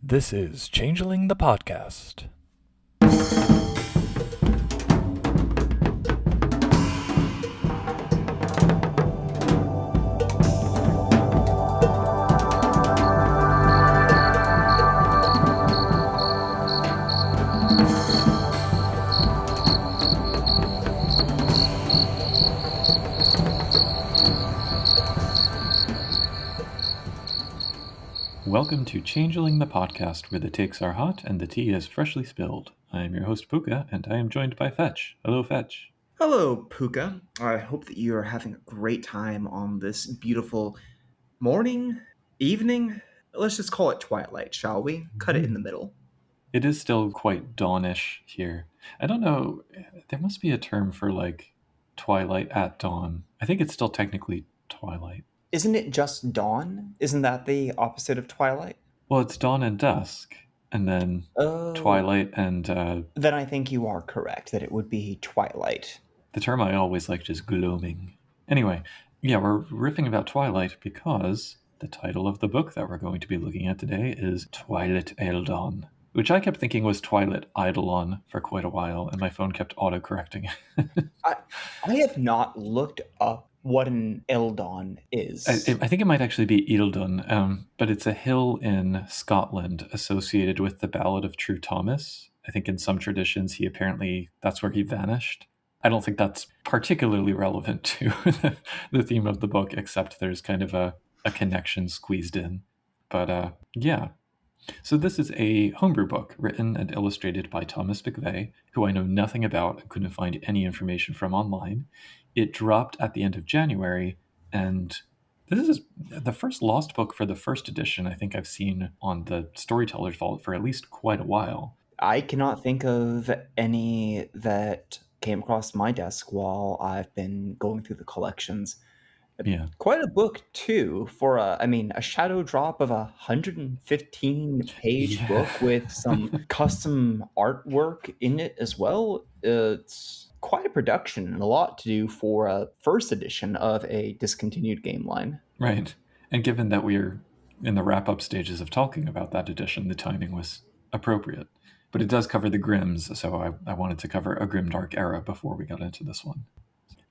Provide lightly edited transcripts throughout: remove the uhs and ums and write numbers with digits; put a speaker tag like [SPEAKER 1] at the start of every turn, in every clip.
[SPEAKER 1] This is Changeling the Podcast.
[SPEAKER 2] Welcome to Changeling the Podcast, where the takes are hot and the tea is freshly spilled. I am your host, Puka, and I am joined by Fetch. Hello, Fetch.
[SPEAKER 3] Hello, Puka. I hope that you are having a great time on this beautiful morning, evening. Let's just call it twilight, shall we? Cut it in the middle.
[SPEAKER 2] It is still quite dawnish here. I don't know, there must be a term for, twilight at dawn. I think it's still technically twilight.
[SPEAKER 3] Isn't it just dawn? Isn't that the opposite of twilight?
[SPEAKER 2] Well, it's dawn and dusk, and then twilight and...
[SPEAKER 3] Then I think you are correct, that it would be twilight.
[SPEAKER 2] The term I always liked is gloaming. Anyway, yeah, we're riffing about Twilight because the title of the book that we're going to be looking at today is Twilit Eildon, which I kept thinking was Twilit Eildon for quite a while, and my phone kept auto-correcting.
[SPEAKER 3] I have not looked up what an Eildon is.
[SPEAKER 2] I think it might actually be Eildon, but it's a hill in Scotland associated with the Ballad of True Thomas. I think in some traditions, that's where he vanished. I don't think that's particularly relevant to the theme of the book, except there's kind of a connection squeezed in. But yeah. So this is a homebrew book written and illustrated by Thomas McVey, who I know nothing about and couldn't find any information from online. It dropped at the end of January, and this is the first lost book for the first edition I think I've seen on the Storytellers Vault for at least quite a while.
[SPEAKER 3] I cannot think of any that came across my desk while I've been going through the collections.
[SPEAKER 2] Yeah.
[SPEAKER 3] Quite a book, too, for a shadow drop of a 115-page book with some custom artwork in it as well. It's quite a production and a lot to do for a first edition of a discontinued game line.
[SPEAKER 2] Right. And given that we're in the wrap-up stages of talking about that edition, the timing was appropriate. But it does cover the Grims, so I wanted to cover a grimdark era before we got into this one.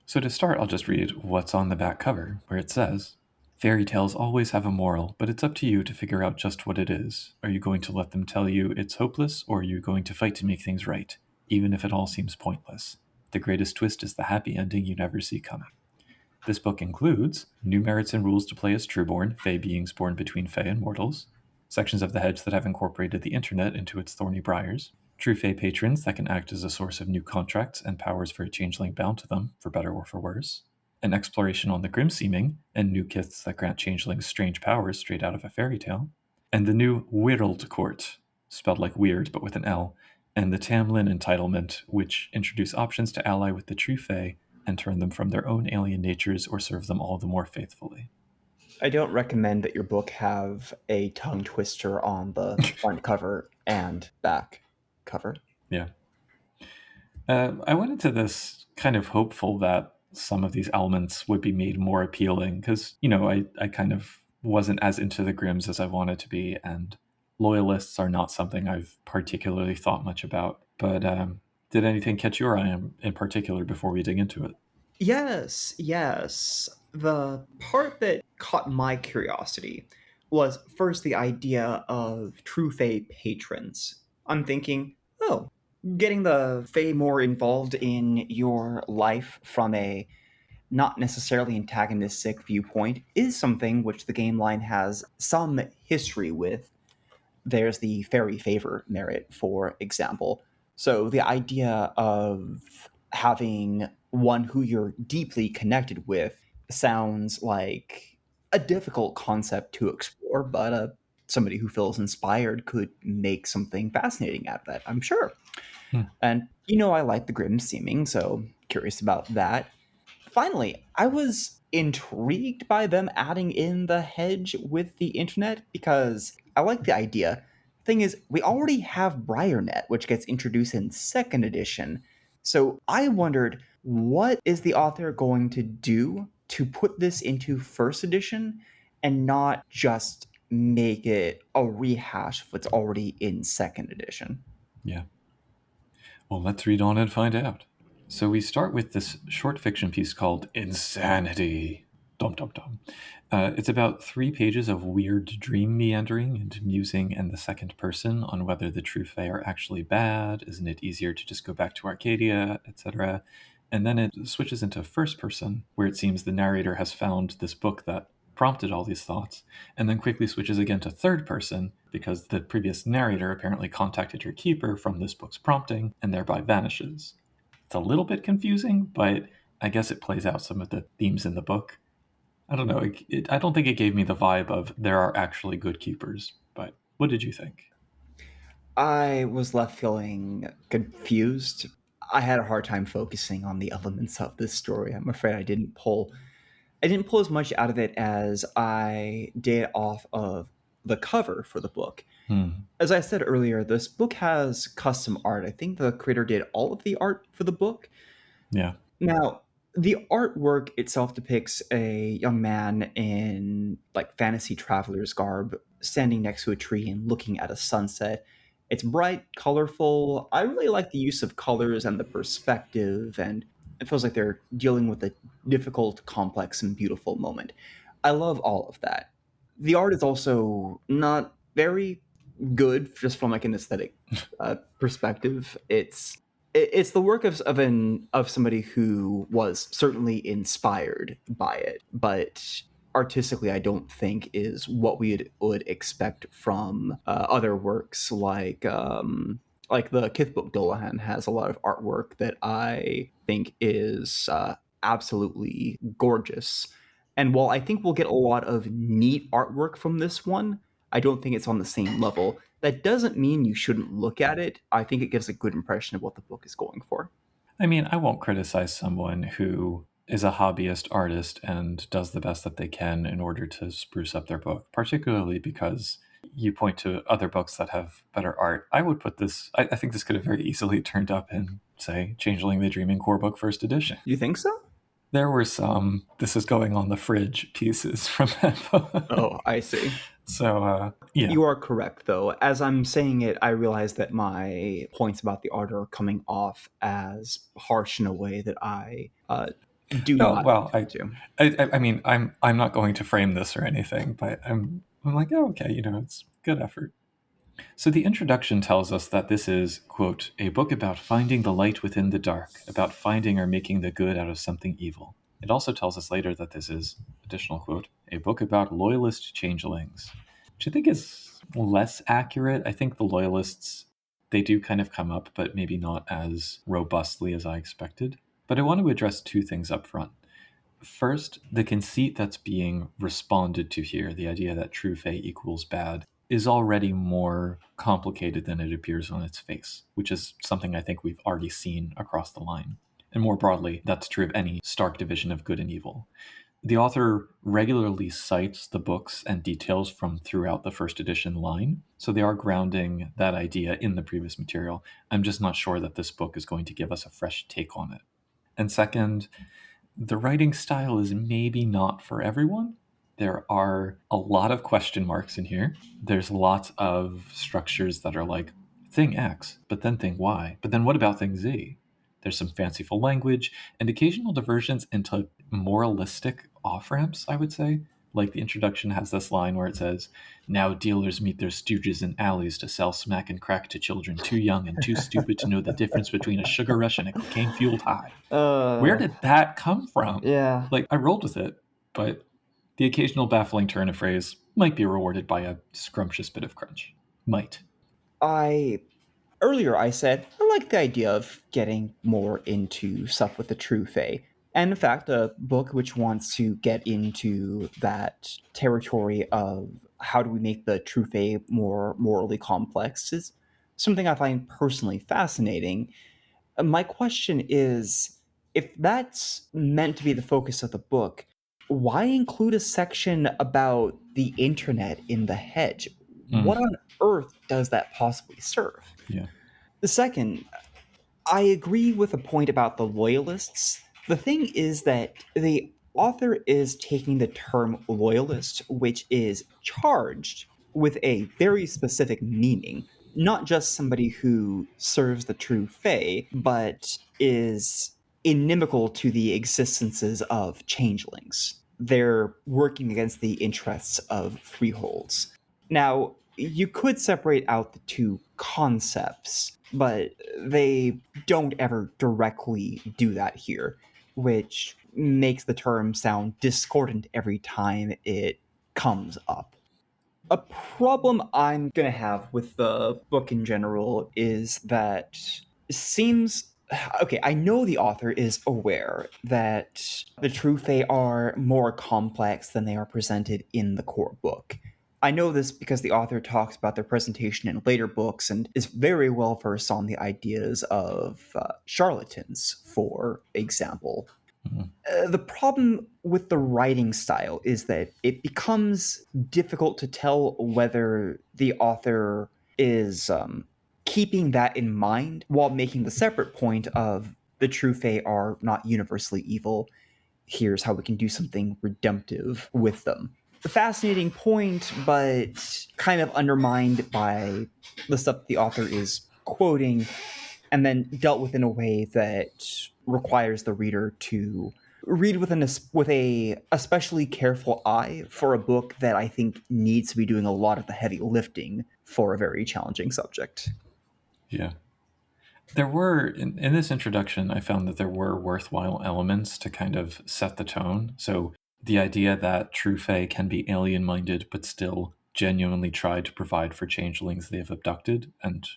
[SPEAKER 2] So to start, I'll just read what's on the back cover, where it says, "Fairy tales always have a moral, but it's up to you to figure out just what it is. Are you going to let them tell you it's hopeless, or are you going to fight to make things right, even if it all seems pointless? The greatest twist is the happy ending you never see coming." This book includes new merits and rules to play as Trueborn, fae beings born between fae and mortals, sections of the hedge that have incorporated the internet into its thorny briars, True Fae patrons that can act as a source of new contracts and powers for a changeling bound to them, for better or for worse, an exploration on the grim seeming, and new kits that grant changelings strange powers straight out of a fairy tale, and the new Wirld Court, spelled like weird but with an L, and the Tamlin Entitlement, which introduce options to ally with the True Fae and turn them from their own alien natures or serve them all the more faithfully.
[SPEAKER 3] I don't recommend that your book have a tongue twister on the front cover and back cover.
[SPEAKER 2] Yeah. I went into this kind of hopeful that some of these elements would be made more appealing because, I kind of wasn't as into the Grims as I wanted to be, and loyalists are not something I've particularly thought much about. But did anything catch your eye in particular before we dig into it?
[SPEAKER 3] Yes. The part that caught my curiosity was first the idea of True Fae patrons. I'm thinking, getting the Fae more involved in your life from a not necessarily antagonistic viewpoint is something which the game line has some history with. There's the fairy favor merit, for example. So the idea of having one who you're deeply connected with sounds like a difficult concept to explore, but somebody who feels inspired could make something fascinating out of that, I'm sure. And, I like the grim seeming, so curious about that. Finally, I was intrigued by them adding in the hedge with the internet because I like the idea. Thing is, we already have BriarNet, which gets introduced in 2nd edition. So I wondered, what is the author going to do to put this into 1st edition and not just make it a rehash of what's already in second edition.
[SPEAKER 2] Yeah. Well, let's read on and find out. So we start with this short fiction piece called Insanity. Dum dum dum. It's about 3 pages of weird dream meandering and musing in the second person on whether the True Fae are actually bad, isn't it easier to just go back to Arcadia, etc. And then it switches into first person, where it seems the narrator has found this book that prompted all these thoughts, and then quickly switches again to third person because the previous narrator apparently contacted her keeper from this book's prompting and thereby vanishes. It's a little bit confusing, but I guess it plays out some of the themes in the book. I don't know. I don't think it gave me the vibe of there are actually good keepers, but what did you think?
[SPEAKER 3] I was left feeling confused. I had a hard time focusing on the elements of this story. I'm afraid I didn't pull as much out of it as I did off of the cover for the book. As I said earlier, this book has custom art. I think the creator did all of the art for the book.
[SPEAKER 2] Yeah.
[SPEAKER 3] Now, the artwork itself depicts a young man in like fantasy traveler's garb standing next to a tree and looking at a sunset. It's bright, colorful. I really like the use of colors and the perspective, and it feels like they're dealing with a difficult, complex, and beautiful moment. I love all of that. The art is also not very good just from like an aesthetic perspective. It's the work of somebody who was certainly inspired by it, but artistically, I don't think is what we would expect from other works like the Kith book. Dolahan has a lot of artwork that I think is absolutely gorgeous. And while I think we'll get a lot of neat artwork from this one, I don't think it's on the same level. That doesn't mean you shouldn't look at it. I think it gives a good impression of what the book is going for.
[SPEAKER 2] I mean, I won't criticize someone who is a hobbyist artist and does the best that they can in order to spruce up their book, particularly because you point to other books that have better art. I would put this, I think this could have very easily turned up in, say, Changeling the Dreaming Core Book First Edition.
[SPEAKER 3] You think so?
[SPEAKER 2] There were some, this is going on the fridge pieces from that book.
[SPEAKER 3] Oh, I see.
[SPEAKER 2] So, yeah.
[SPEAKER 3] You are correct, though. As I'm saying it, I realize that my points about the art are coming off as harsh in a way that I do not.
[SPEAKER 2] Well, I mean, I'm not going to frame this or anything, but I'm like, oh, okay, it's good effort. So the introduction tells us that this is, quote, a book about finding the light within the dark, about finding or making the good out of something evil. It also tells us later that this is, additional quote, a book about loyalist changelings, which I think is less accurate. I think the loyalists, they do kind of come up, but maybe not as robustly as I expected. But I want to address 2 things up front. First, the conceit that's being responded to here, the idea that True Fae equals bad, is already more complicated than it appears on its face, which is something I think we've already seen across the line. And more broadly, that's true of any stark division of good and evil. The author regularly cites the books and details from throughout the first edition line, so they are grounding that idea in the previous material. I'm just not sure that this book is going to give us a fresh take on it. And second, the writing style is maybe not for everyone. There are a lot of question marks in here. There's lots of structures that are like thing X, but then thing Y, but then what about thing Z? There's some fanciful language and occasional diversions into moralistic off-ramps, I would say. Like the introduction has this line where it says, now dealers meet their stooges in alleys to sell smack and crack to children too young and too stupid to know the difference between a sugar rush and a cocaine-fueled high. Where did that come from?
[SPEAKER 3] Yeah.
[SPEAKER 2] Like, I rolled with it, but the occasional baffling turn of phrase might be rewarded by a scrumptious bit of crunch. Might.
[SPEAKER 3] Earlier I said I like the idea of getting more into stuff with the True Fae. And in fact, a book which wants to get into that territory of how do we make the True Fae more morally complex is something I find personally fascinating. My question is, if that's meant to be the focus of the book, why include a section about the internet in the hedge? What on earth does that possibly serve?
[SPEAKER 2] Yeah.
[SPEAKER 3] The second, I agree with the point about the loyalists. The thing is that the author is taking the term loyalist, which is charged with a very specific meaning. Not just somebody who serves the True Fae, but is inimical to the existences of changelings. They're working against the interests of freeholds. Now, you could separate out the two concepts, but they don't ever directly do that here, which makes the term sound discordant every time it comes up. A problem I'm going to have with the book in general is that it seems. Okay, I know the author is aware that the True Fae are more complex than they are presented in the core book. I know this because the author talks about their presentation in later books and is very well versed on the ideas of charlatans, for example. The problem with the writing style is that it becomes difficult to tell whether the author is keeping that in mind while making the separate point of the True Fae are not universally evil. Here's how we can do something redemptive with them. A fascinating point, but kind of undermined by the stuff the author is quoting, and then dealt with in a way that requires the reader to read with a especially careful eye for a book that I think needs to be doing a lot of the heavy lifting for a very challenging subject.
[SPEAKER 2] Yeah. There were, in this introduction, I found that there were worthwhile elements to kind of set the tone. So the idea that True Fae can be alien-minded but still genuinely try to provide for changelings they've abducted and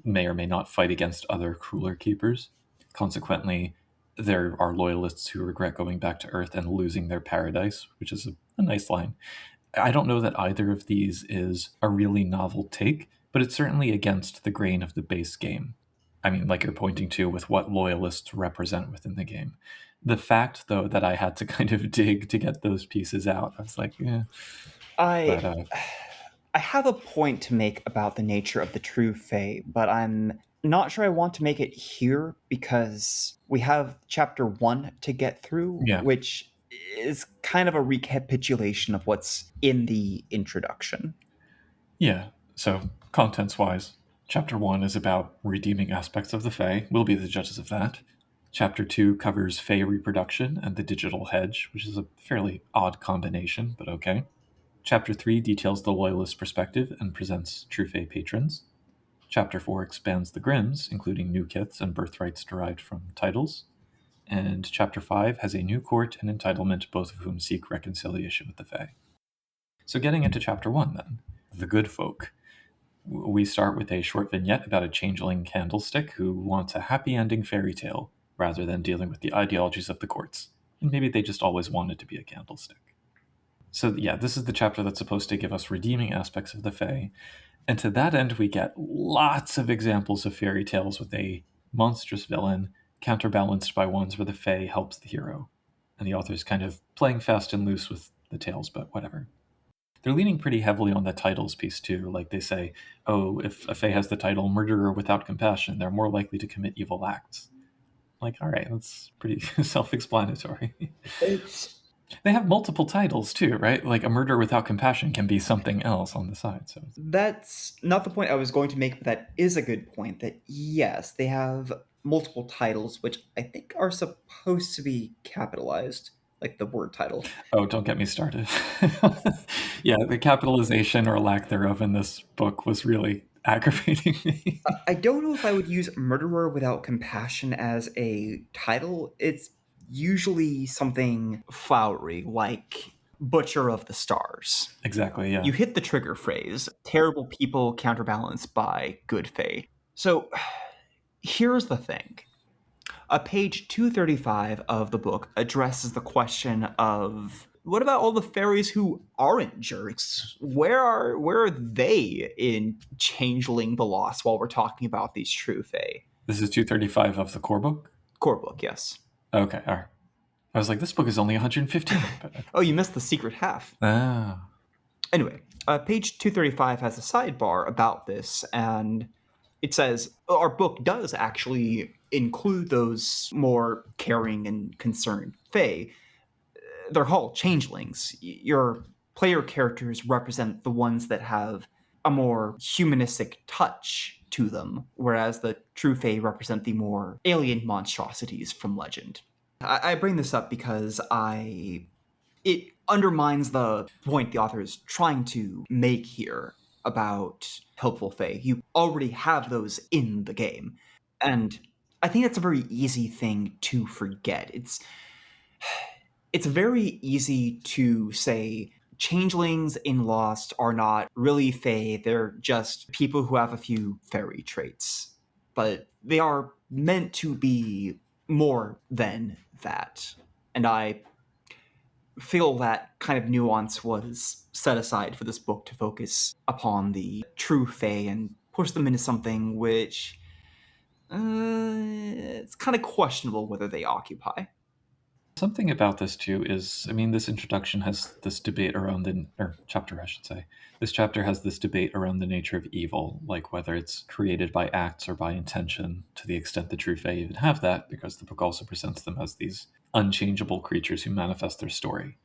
[SPEAKER 2] may or may not fight against other crueler keepers. Consequently, there are loyalists who regret going back to Earth and losing their paradise, which is a nice line. I don't know that either of these is a really novel take, but it's certainly against the grain of the base game. I mean, like you're pointing to with what loyalists represent within the game. The fact, though, that I had to kind of dig to get those pieces out, I was like, yeah.
[SPEAKER 3] I have a point to make about the nature of the True Fae, but I'm not sure I want to make it here because we have chapter 1 to get through,
[SPEAKER 2] Yeah.
[SPEAKER 3] which is kind of a recapitulation of what's in the introduction.
[SPEAKER 2] Yeah, so contents-wise, Chapter 1 is about redeeming aspects of the Fae. We'll be the judges of that. Chapter 2 covers Fae reproduction and the digital hedge, which is a fairly odd combination, but okay. Chapter 3 details the loyalist perspective and presents True Fae patrons. Chapter 4 expands the Grimms, including new kiths and birthrights derived from titles. And Chapter 5 has a new court and entitlement, both of whom seek reconciliation with the Fae. So getting into Chapter 1 then, the good folk. We start with a short vignette about a changeling candlestick who wants a happy ending fairy tale rather than dealing with the ideologies of the courts. And maybe they just always wanted to be a candlestick. So yeah, this is the chapter that's supposed to give us redeeming aspects of the Fae. And to that end, we get lots of examples of fairy tales with a monstrous villain counterbalanced by ones where the Fae helps the hero. And the author's kind of playing fast and loose with the tales, but whatever. They're leaning pretty heavily on the titles piece too. Like they say, oh, if a Fae has the title Murderer Without Compassion, they're more likely to commit evil acts. Like, all right, that's pretty self-explanatory. They have multiple titles too, right? Like a Murder Without Compassion can be something else on the side. So
[SPEAKER 3] that's not the point I was going to make, but that is a good point. That yes, they have multiple titles, which I think are supposed to be capitalized, like the word title.
[SPEAKER 2] Oh, don't get me started. Yeah, the capitalization or lack thereof in this book was really aggravating me.
[SPEAKER 3] I don't know if I would use Murderer Without Compassion as a title. It's usually something flowery, like Butcher of the Stars.
[SPEAKER 2] Exactly, yeah.
[SPEAKER 3] You hit the trigger phrase, terrible people counterbalanced by good fae. So here's the thing. Page 235 of the book addresses the question of, what about all the fairies who aren't jerks? Where are they in Changeling the Lost while we're talking about these True Fae?
[SPEAKER 2] This is 235 of the core book?
[SPEAKER 3] Core book, yes.
[SPEAKER 2] Okay, all right. I was like, this book is only 115. But...
[SPEAKER 3] Oh, you missed the secret half.
[SPEAKER 2] Ah.
[SPEAKER 3] Anyway, page 235 has a sidebar about this, and it says, our book does actually include those more caring and concerned fae. They're called changelings. You're player characters represent the ones that have a more humanistic touch to them, whereas the True Fae represent the more alien monstrosities from legend. I bring this up because it undermines the point the author is trying to make here about helpful fae. You already have those in the game. And I think that's a very easy thing to forget. It's very easy to say changelings in Lost are not really fae, they're just people who have a few fairy traits. But they are meant to be more than that. And I feel that kind of nuance was set aside for this book to focus upon the true fae and push them into something which it's kind of questionable whether they occupy.
[SPEAKER 2] Something about this too is, I mean, this introduction has this debate around or chapter, I should say. This chapter has this debate around the nature of evil, like whether it's created by acts or by intention, to the extent the True Fae even have that, because the book also presents them as these unchangeable creatures who manifest their story.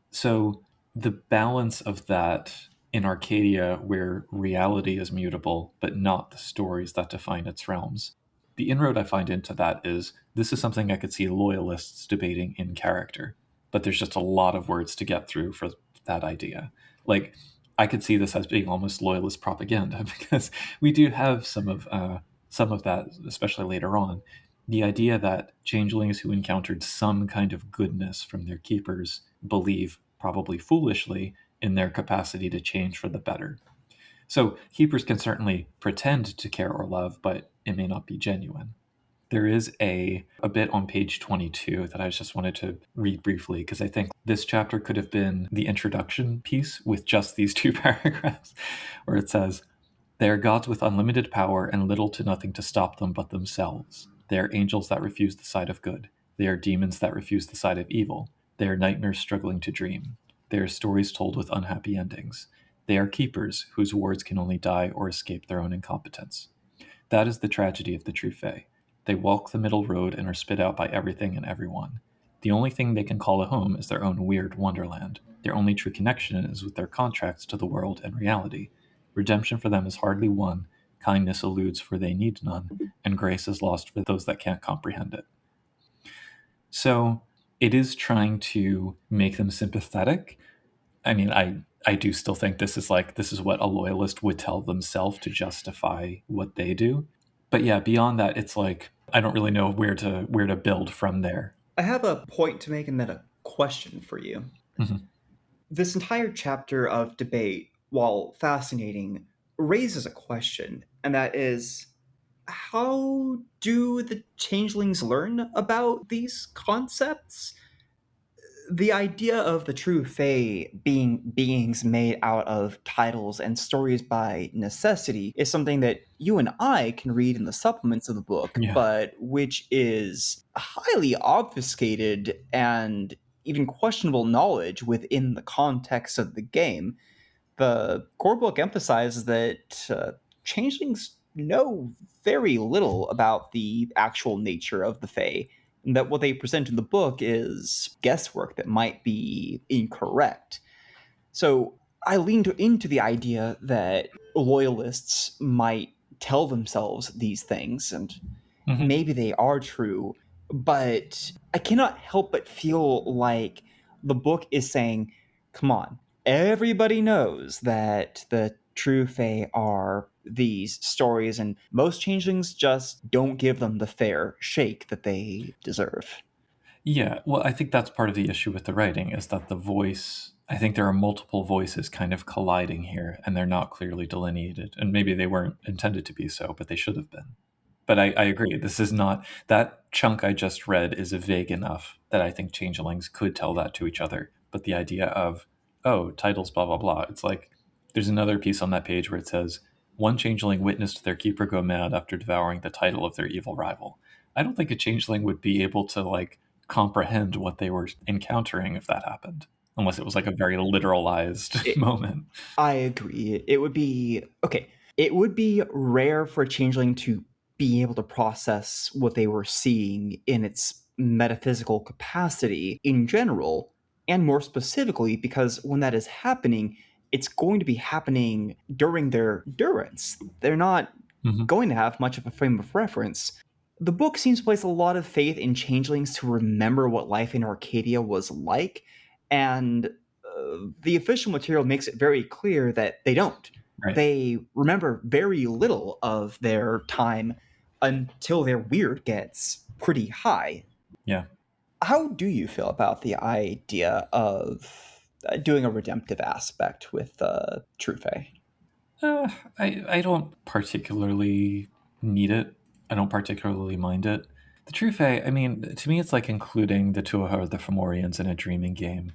[SPEAKER 2] So the balance of that in Arcadia, where reality is mutable, but not the stories that define its realms. The inroad I find into that is this is something I could see loyalists debating in character, but there's just a lot of words to get through for that idea. Like, I could see this as being almost loyalist propaganda, because we do have some of that, especially later on. The idea that changelings who encountered some kind of goodness from their keepers believe, probably foolishly, in their capacity to change for the better. So keepers can certainly pretend to care or love, but it may not be genuine. There is a bit on page 22 that I just wanted to read briefly, because I think this chapter could have been the introduction piece with just these 2 paragraphs, where it says, "They are gods with unlimited power and little to nothing to stop them but themselves. They are angels that refuse the side of good. They are demons that refuse the side of evil. They are nightmares struggling to dream. They are stories told with unhappy endings. They are keepers whose wards can only die or escape their own incompetence. That is the tragedy of the True Fae. They walk the middle road and are spit out by everything and everyone. The only thing they can call a home is their own weird wonderland. Their only true connection is with their contracts to the world and reality. Redemption for them is hardly won, kindness eludes for they need none, and grace is lost for those that can't comprehend it." So it is trying to make them sympathetic. I mean, I do still think this is what a loyalist would tell themselves to justify what they do. But yeah, beyond that, it's like I don't really know where to build from there.
[SPEAKER 3] I have a point to make and then a question for you.
[SPEAKER 2] Mm-hmm.
[SPEAKER 3] This entire chapter of debate, while fascinating, raises a question, and that is, how do the changelings learn about these concepts? The idea of the True Fae being beings made out of titles and stories by necessity is something that you and I can read in the supplements of the book,
[SPEAKER 2] Yeah.
[SPEAKER 3] but which is highly obfuscated and even questionable knowledge within the context of the game. The core book emphasizes that changelings know very little about the actual nature of the Fae, and that what they present in the book is guesswork that might be incorrect. So I leaned into the idea that loyalists might tell themselves these things, and maybe they are true, but I cannot help but feel like the book is saying, come on, everybody knows that the True Fae are these stories, and most changelings just don't give them the fair shake that they deserve.
[SPEAKER 2] Yeah, well, I think that's part of the issue with the writing is that I think there are multiple voices kind of colliding here, and they're not clearly delineated. And maybe they weren't intended to be so, but they should have been. But I agree, this is not, that chunk I just read is vague enough that I think changelings could tell that to each other. But the idea of, oh, titles, blah, blah, blah, it's like, there's another piece on that page where it says, one changeling witnessed their keeper go mad after devouring the title of their evil rival. I don't think a changeling would be able to, comprehend what they were encountering if that happened, unless it was, a very literalized moment.
[SPEAKER 3] I agree. It would be, okay, it would be rare for a changeling to be able to process what they were seeing in its metaphysical capacity in general, and more specifically, because when that is happening, it's going to be happening during their durance. They're not going to have much of a frame of reference. The book seems to place a lot of faith in changelings to remember what life in Arcadia was like, and the official material makes it very clear that they don't.
[SPEAKER 2] Right.
[SPEAKER 3] They remember very little of their time until their weird gets pretty high.
[SPEAKER 2] Yeah.
[SPEAKER 3] How do you feel about the idea of doing a redemptive aspect with True Fae?
[SPEAKER 2] I don't particularly need it. I don't particularly mind it. The True Fae, I mean, to me, it's like including the Tuatha or the Fomorians in a dreaming game.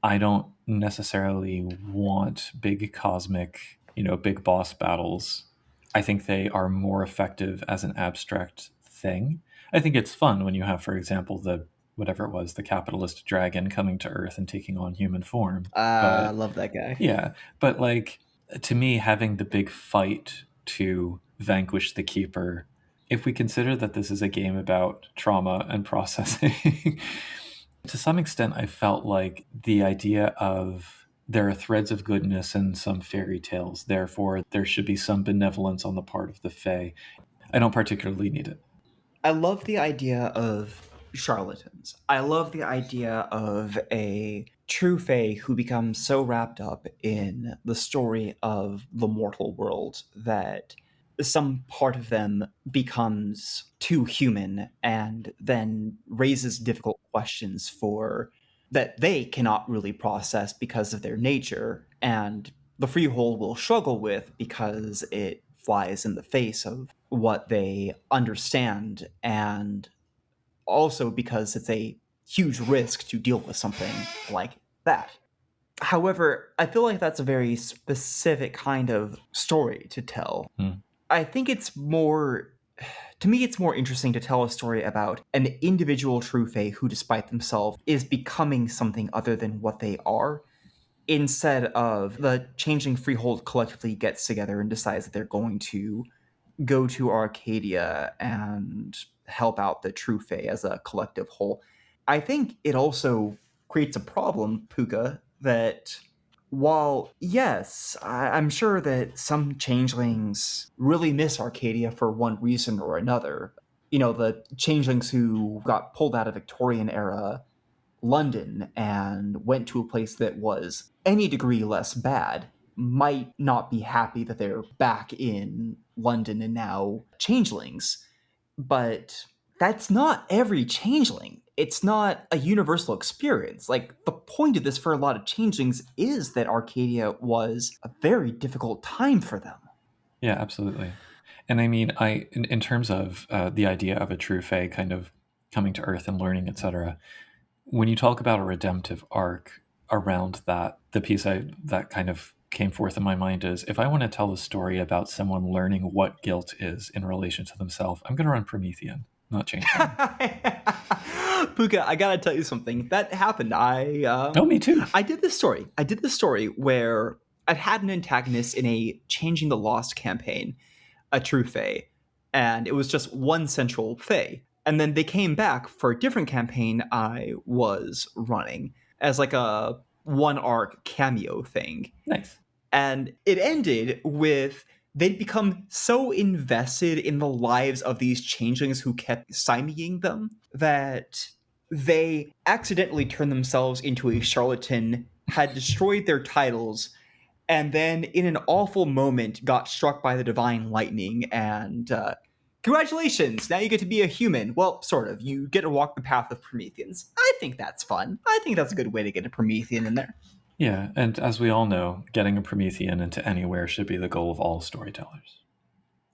[SPEAKER 2] I don't necessarily want big cosmic, big boss battles. I think they are more effective as an abstract thing. I think it's fun when you have, for example, whatever it was, the capitalist dragon coming to Earth and taking on human form.
[SPEAKER 3] I love that guy.
[SPEAKER 2] Yeah, but like, to me, having the big fight to vanquish the keeper, if we consider that this is a game about trauma and processing, to some extent, I felt like the idea of there are threads of goodness in some fairy tales, therefore there should be some benevolence on the part of the Fae. I don't particularly need it.
[SPEAKER 3] I love the idea of charlatans. I love the idea of a true fae who becomes so wrapped up in the story of the mortal world that some part of them becomes too human and then raises difficult questions for that they cannot really process because of their nature, and the freehold will struggle with because it flies in the face of what they understand, and also because it's a huge risk to deal with something like that. However, I feel like that's a very specific kind of story to tell. I think it's more, to me, it's more interesting to tell a story about an individual true fae who, despite themselves, is becoming something other than what they are, instead of the changeling freehold collectively gets together and decides that they're going to go to Arcadia and help out the True Fae as a collective whole. I think it also creates a problem, Puka, that while, yes, I'm sure that some changelings really miss Arcadia for one reason or another. The changelings who got pulled out of Victorian era London and went to a place that was any degree less bad might not be happy that they're back in London and now changelings. But that's not every changeling. It's not a universal experience. Like, the point of this for a lot of changelings is that Arcadia was a very difficult time for them.
[SPEAKER 2] Yeah, absolutely. And I mean, in terms of the idea of a true fae kind of coming to Earth and learning, etc., when you talk about a redemptive arc around that, the piece that kind of came forth in my mind is, if I want to tell a story about someone learning what guilt is in relation to themselves, I'm going to run Promethean, not Changeling.
[SPEAKER 3] Puka, I gotta tell you something. That happened.
[SPEAKER 2] Oh, me too.
[SPEAKER 3] I did this story where I've had an antagonist in a Changing the Lost campaign, a true fae, and it was just one central fae. And then they came back for a different campaign I was running as like a one arc cameo thing.
[SPEAKER 2] Nice.
[SPEAKER 3] And it ended with they'd become so invested in the lives of these changelings who kept stymieing them that they accidentally turned themselves into a charlatan, had destroyed their titles, and then in an awful moment got struck by the divine lightning and congratulations, now you get to be a human. Well, sort of. You get to walk the path of Prometheans. I think that's fun. I think that's a good way to get a Promethean in there.
[SPEAKER 2] Yeah, and as we all know, getting a Promethean into anywhere should be the goal of all storytellers.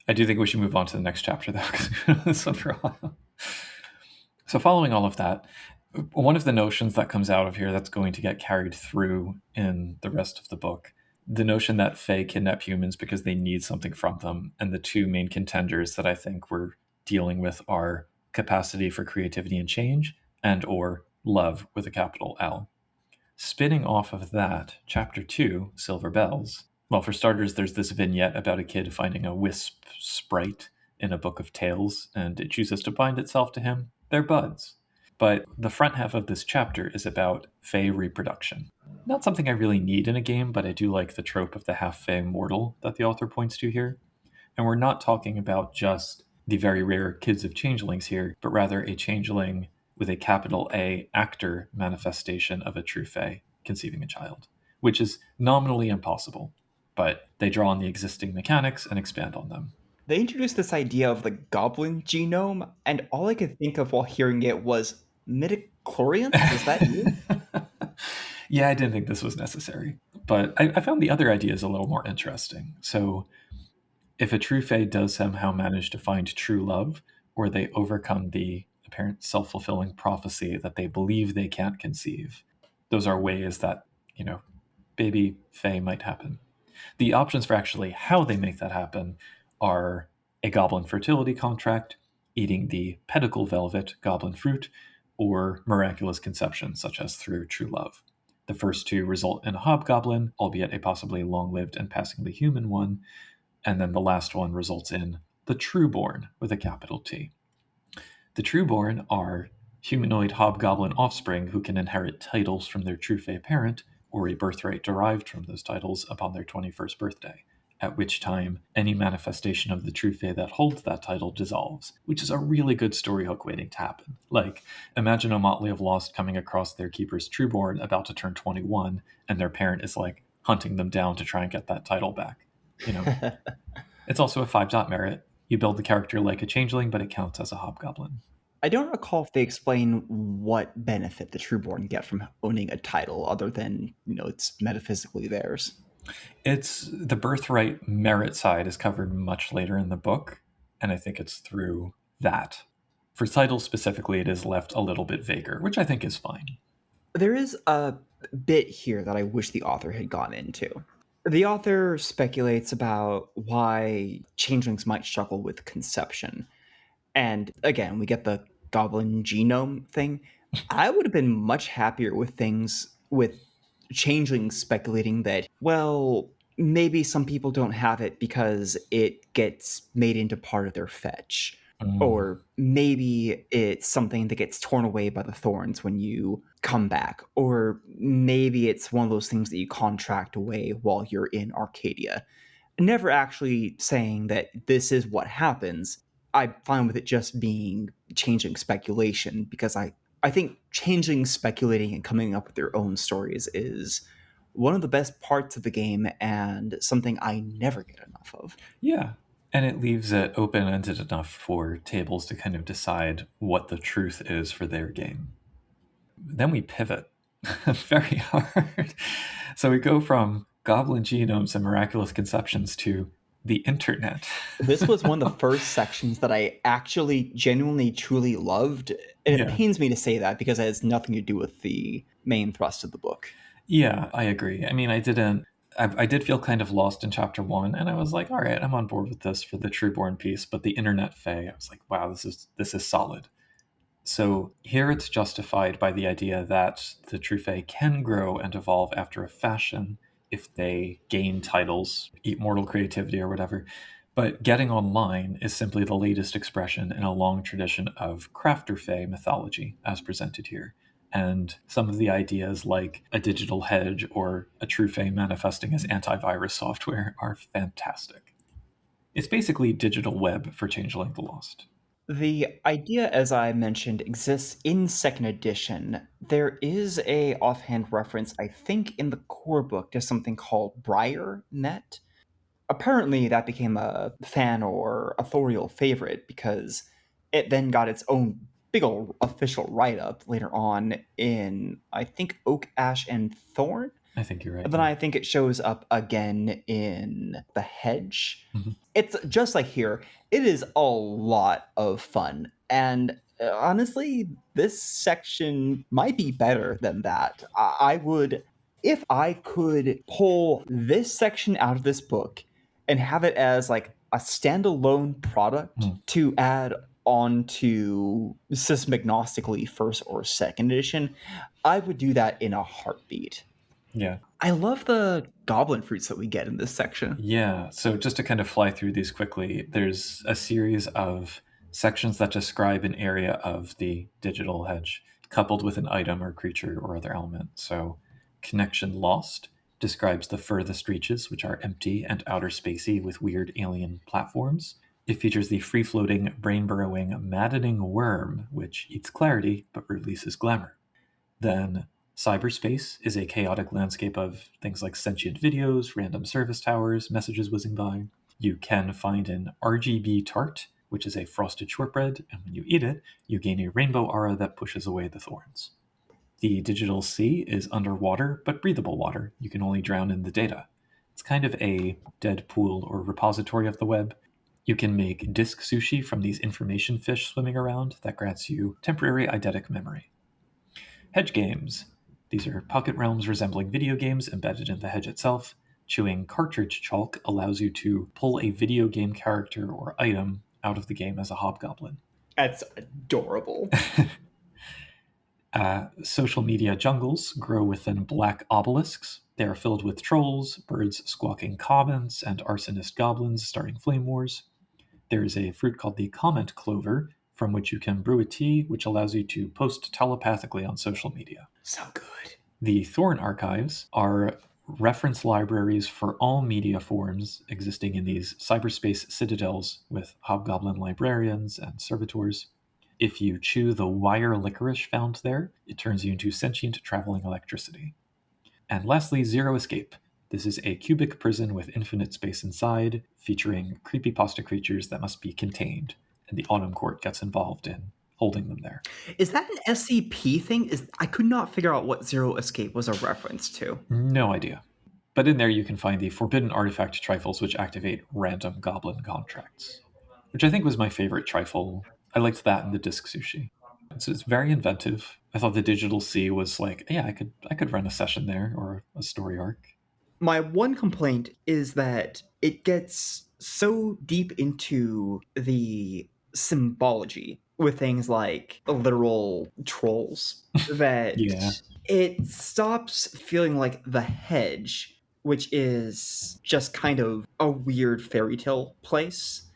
[SPEAKER 2] I do think we should move on to the next chapter, though, because we've been on this one for a while. So following all of that, one of the notions that comes out of here that's going to get carried through in the rest of the book, the notion that Fae kidnap humans because they need something from them, and the two main contenders that I think we're dealing with are capacity for creativity and change, and or love with a capital L. Spinning off of that, Chapter 2, Silver Bells. Well, for starters, there's this vignette about a kid finding a wisp sprite in a book of tales, and it chooses to bind itself to him. They're buds. But the front half of this chapter is about fae reproduction. Not something I really need in a game, but I do like the trope of the half-fae mortal that the author points to here. And we're not talking about just the very rare kids of changelings here, but rather a changeling with a capital A actor manifestation of a true fae conceiving a child, which is nominally impossible, but they draw on the existing mechanics and expand on them.
[SPEAKER 3] They introduced this idea of the goblin genome, and all I could think of while hearing it was midichlorians? Is that you?
[SPEAKER 2] Yeah, I didn't think this was necessary, but I found the other ideas a little more interesting. So if a true fae does somehow manage to find true love, or they overcome the apparent self-fulfilling prophecy that they believe they can't conceive, those are ways that, baby fae might happen. The options for actually how they make that happen are a goblin fertility contract, eating the pedicle velvet goblin fruit, or miraculous conception, such as through true love. The first two result in a hobgoblin, albeit a possibly long-lived and passingly human one, and then the last one results in the trueborn with a capital T. The trueborn are humanoid hobgoblin offspring who can inherit titles from their true fae parent, or a birthright derived from those titles upon their 21st birthday, at which time any manifestation of the true fae that holds that title dissolves, which is a really good story hook waiting to happen. Like, imagine a motley of Lost coming across their keeper's trueborn about to turn 21, and their parent is like hunting them down to try and get that title back. It's also a 5-dot merit. You build the character like a changeling, but it counts as a hobgoblin.
[SPEAKER 3] I don't recall if they explain what benefit the trueborn get from owning a title other than, it's metaphysically theirs.
[SPEAKER 2] It's the birthright merit side is covered much later in the book, and I think it's through that. For titles specifically, it is left a little bit vaguer, which I think is fine.
[SPEAKER 3] There is a bit here that I wish the author had gone into. The author speculates about why changelings might struggle with conception. And again, we get the goblin genome thing. I would have been much happier with things with changelings speculating that, well, maybe some people don't have it because it gets made into part of their fetch. Or maybe it's something that gets torn away by the thorns when you come back. Or maybe it's one of those things that you contract away while you're in Arcadia. Never actually saying that this is what happens. I'm fine with it just being changing speculation, because I think changing, speculating, and coming up with their own stories is one of the best parts of the game and something I never get enough of.
[SPEAKER 2] Yeah. And it leaves it open-ended enough for tables to kind of decide what the truth is for their game. Then we pivot very hard. So we go from goblin genomes and miraculous conceptions to the internet.
[SPEAKER 3] This was one of the first sections that I actually genuinely, truly loved. And it pains me to say that because it has nothing to do with the main thrust of the book.
[SPEAKER 2] Yeah, I agree. I mean, I did feel kind of lost in chapter 1, and I was like, all right, I'm on board with this for the Trueborn piece, but the internet fae, I was like, wow, this is solid. So here it's justified by the idea that the true fae can grow and evolve after a fashion if they gain titles, eat mortal creativity or whatever. But getting online is simply the latest expression in a long tradition of crafter fae mythology, as presented here. And some of the ideas like a digital hedge or a true fae manifesting as antivirus software are fantastic. It's basically digital web for Changeling the Lost.
[SPEAKER 3] The idea, as I mentioned, exists in second edition. There is a offhand reference, I think, in the core book to something called Briar Net. Apparently, that became a fan or authorial favorite because it then got its own big ol' official write-up later on in, I think, Oak, Ash, and Thorn.
[SPEAKER 2] I think you're right.
[SPEAKER 3] And then I think it shows up again in The Hedge.
[SPEAKER 2] Mm-hmm.
[SPEAKER 3] It's just like here. It is a lot of fun. And honestly, this section might be better than that. I would, if I could pull this section out of this book and have it as like a standalone product to add on to system agnostically first or second edition, I would do that in a heartbeat.
[SPEAKER 2] Yeah.
[SPEAKER 3] I love the goblin fruits that we get in this section.
[SPEAKER 2] Yeah. So just to kind of fly through these quickly, there's a series of sections that describe an area of the digital hedge. coupled with an item or creature or other element. So Connection Lost describes the furthest reaches, which are empty and outer spacey with weird alien platforms. It features the free-floating, brain-burrowing, maddening worm, which eats clarity but releases glamour. Then cyberspace is a chaotic landscape of things like sentient videos, random service towers, messages whizzing by. You can find an RGB tart, which is a frosted shortbread, and when you eat it, you gain a rainbow aura that pushes away the thorns. The digital sea is underwater, but breathable water. You can only drown in the data. It's kind of a dead pool or repository of the web. You can make disk sushi from these information fish swimming around that grants you temporary eidetic memory. Hedge games. These are pocket realms resembling video games embedded in the hedge itself. Chewing cartridge chalk allows you to pull a video game character or item out of the game as a hobgoblin.
[SPEAKER 3] That's adorable.
[SPEAKER 2] Social media jungles grow within black obelisks. They are filled with trolls, birds squawking comments, and arsonist goblins starting flame wars. There is a fruit called the comment clover, from which you can brew a tea, which allows you to post telepathically on social media.
[SPEAKER 3] So good.
[SPEAKER 2] The Thorn archives are reference libraries for all media forms existing in these cyberspace citadels with hobgoblin librarians and servitors. If you chew the wire licorice found there, it turns you into sentient traveling electricity. And lastly, Zero Escape. This is a cubic prison with infinite space inside, featuring creepypasta creatures that must be contained, and the Autumn Court gets involved in holding them there.
[SPEAKER 3] Is that an SCP thing? I could not figure out what Zero Escape was a reference to.
[SPEAKER 2] No idea. But in there you can find the forbidden artifact trifles, which activate random goblin contracts, which I think was my favorite trifle. I liked that and the disc sushi. It's very inventive. I thought the digital sea was like, yeah, I could run a session there or a story arc.
[SPEAKER 3] My one complaint is that it gets so deep into the symbology with things like literal trolls that
[SPEAKER 2] Yeah.
[SPEAKER 3] it stops feeling like the hedge, which is just kind of a weird fairy tale place,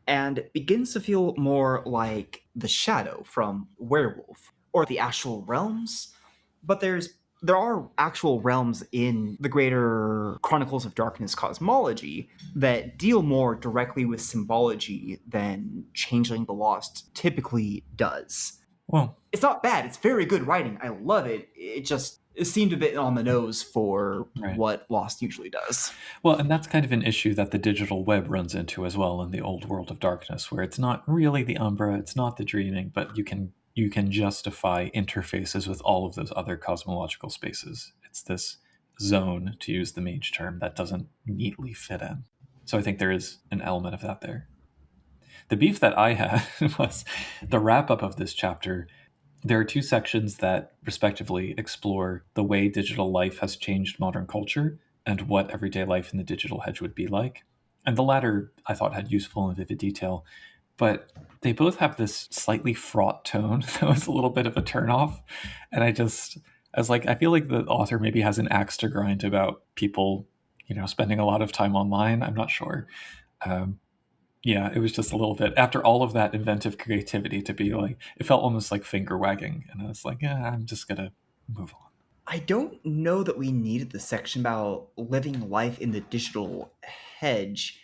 [SPEAKER 3] and begins to feel more like the shadow from Werewolf or the actual realms. But there are actual realms in the greater Chronicles of Darkness cosmology that deal more directly with symbology than Changeling the Lost typically does.
[SPEAKER 2] Well,
[SPEAKER 3] It's not bad. It's very good writing. I love it. It seemed a bit on the nose for
[SPEAKER 2] right.
[SPEAKER 3] what Lost usually does.
[SPEAKER 2] Well, and that's kind of an issue that the digital web runs into as well in the old world of darkness, where it's not really the Umbra, it's not the Dreaming, but you can justify interfaces with all of those other cosmological spaces. It's this zone, to use the mage term, that doesn't neatly fit in. So I think there is an element of that there. The beef that I had was the wrap-up of this chapter. There are two sections that respectively explore the way digital life has changed modern culture and what everyday life in the digital hedge would be like. And the latter, I thought, had useful and vivid detail, but they both have this slightly fraught tone that was a little bit of a turnoff. And I was like, I feel like the author maybe has an axe to grind about people, spending a lot of time online. I'm not sure. Yeah, it was just a little bit, after all of that inventive creativity, to be like, it felt almost like finger wagging. And I was like, yeah, I'm just going to move on.
[SPEAKER 3] I don't know that we needed the section about living life in the digital hedge.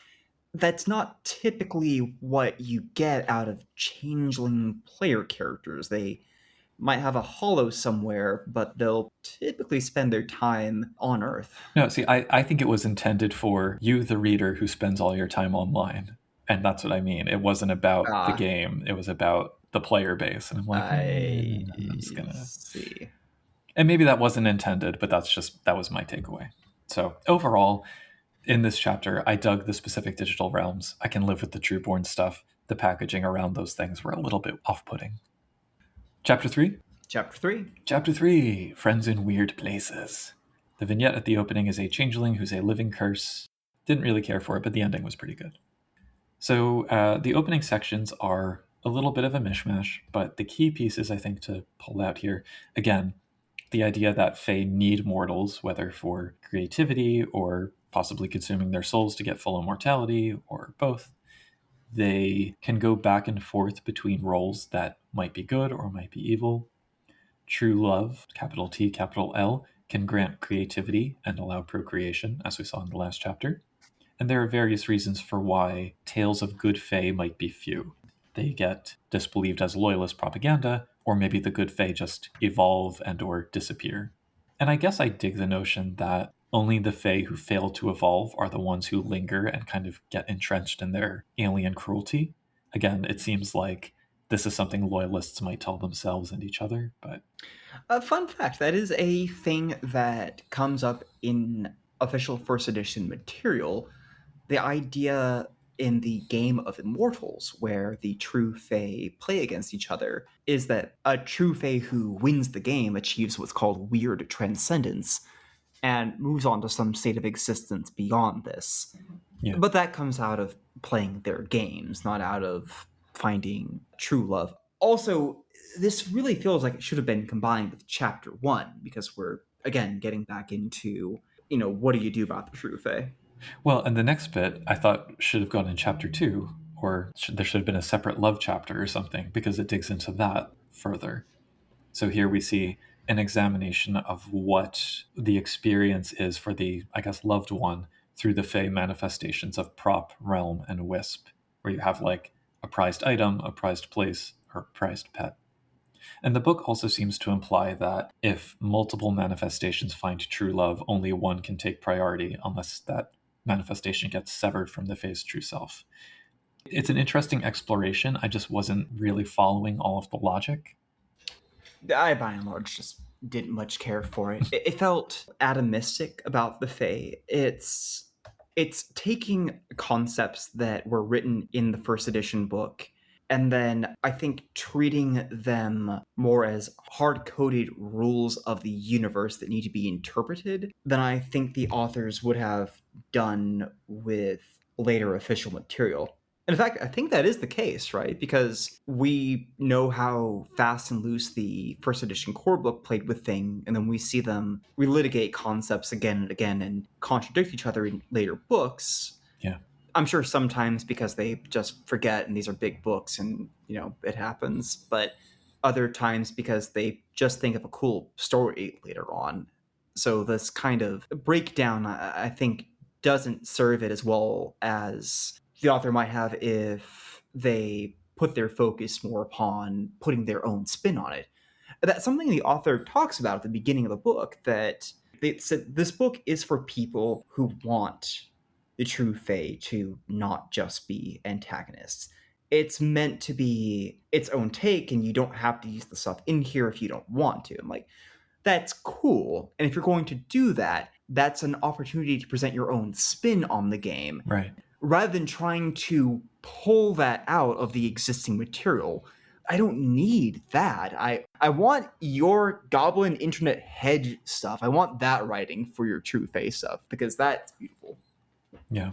[SPEAKER 3] That's not typically what you get out of Changeling player characters. They might have a hollow somewhere, but they'll typically spend their time on Earth.
[SPEAKER 2] No, see, I think it was intended for you, the reader, who spends all your time online. And that's what I mean. It wasn't about the game. It was about the player base. And I'm like, I'm just going to
[SPEAKER 3] see.
[SPEAKER 2] And maybe that wasn't intended, but that was my takeaway. So overall, in this chapter, I dug the specific digital realms. I can live with the Trueborn stuff. The packaging around those things were a little bit off-putting. Chapter 3?
[SPEAKER 3] Chapter 3.
[SPEAKER 2] Friends in Weird Places. The vignette at the opening is a changeling who's a living curse. Didn't really care for it, but the ending was pretty good. So the opening sections are a little bit of a mishmash, but the key pieces, I think, to pull out here, again, the idea that Fae need mortals, whether for creativity or possibly consuming their souls to get full immortality, or both. They can go back and forth between roles that might be good or might be evil. True love, capital T, capital L, can grant creativity and allow procreation, as we saw in the last chapter. And there are various reasons for why tales of good fae might be few. They get disbelieved as loyalist propaganda, or maybe the good fae just evolve and or disappear. And I guess I dig the notion that only the fae who fail to evolve are the ones who linger and kind of get entrenched in their alien cruelty. Again, it seems like this is something loyalists might tell themselves and each other, but
[SPEAKER 3] A fun fact, that is a thing that comes up in official first edition material. The idea in the game of Immortals, where the true Fae play against each other, is that a true Fae who wins the game achieves what's called weird transcendence and moves on to some state of existence beyond this.
[SPEAKER 2] yeah.
[SPEAKER 3] But that comes out of playing their games, not out of finding true love. Also, this really feels like it should have been combined with chapter 1, because we're, again, getting back into, what do you do about the true Fae?
[SPEAKER 2] Well, and the next bit I thought should have gone in chapter 2, or there should have been a separate love chapter or something, because it digs into that further. So here we see an examination of what the experience is for the, I guess, loved one through the Fae manifestations of prop, realm, and wisp, where you have like a prized item, a prized place, or a prized pet. And the book also seems to imply that if multiple manifestations find true love, only one can take priority unless that manifestation gets severed from the Fae's true self. It's an interesting exploration. I just wasn't really following all of the logic.
[SPEAKER 3] I, by and large, just didn't much care for it. It felt atomistic about the Fae. It's taking concepts that were written in the first edition book, and then I think treating them more as hard-coded rules of the universe that need to be interpreted than I think the authors would have done with later official material. And in fact, I think that is the case, right? Because we know how fast and loose the first edition core book played with things, and then we see them relitigate concepts again and again and contradict each other in later books.
[SPEAKER 2] Yeah.
[SPEAKER 3] I'm sure sometimes because they just forget and these are big books and, it happens. But other times because they just think of a cool story later on. So this kind of breakdown, I think, doesn't serve it as well as the author might have if they put their focus more upon putting their own spin on it. That's something the author talks about at the beginning of the book, that they said this book is for people who want the true Fae to not just be antagonists. It's meant to be its own take, and you don't have to use the stuff in here if you don't want to. I'm like, that's cool. And if you're going to do that, that's an opportunity to present your own spin on the game.
[SPEAKER 2] Right.
[SPEAKER 3] Rather than trying to pull that out of the existing material. I don't need that. I want your goblin internet hedge stuff. I want that writing for your true Fae stuff, because that's beautiful.
[SPEAKER 2] Yeah.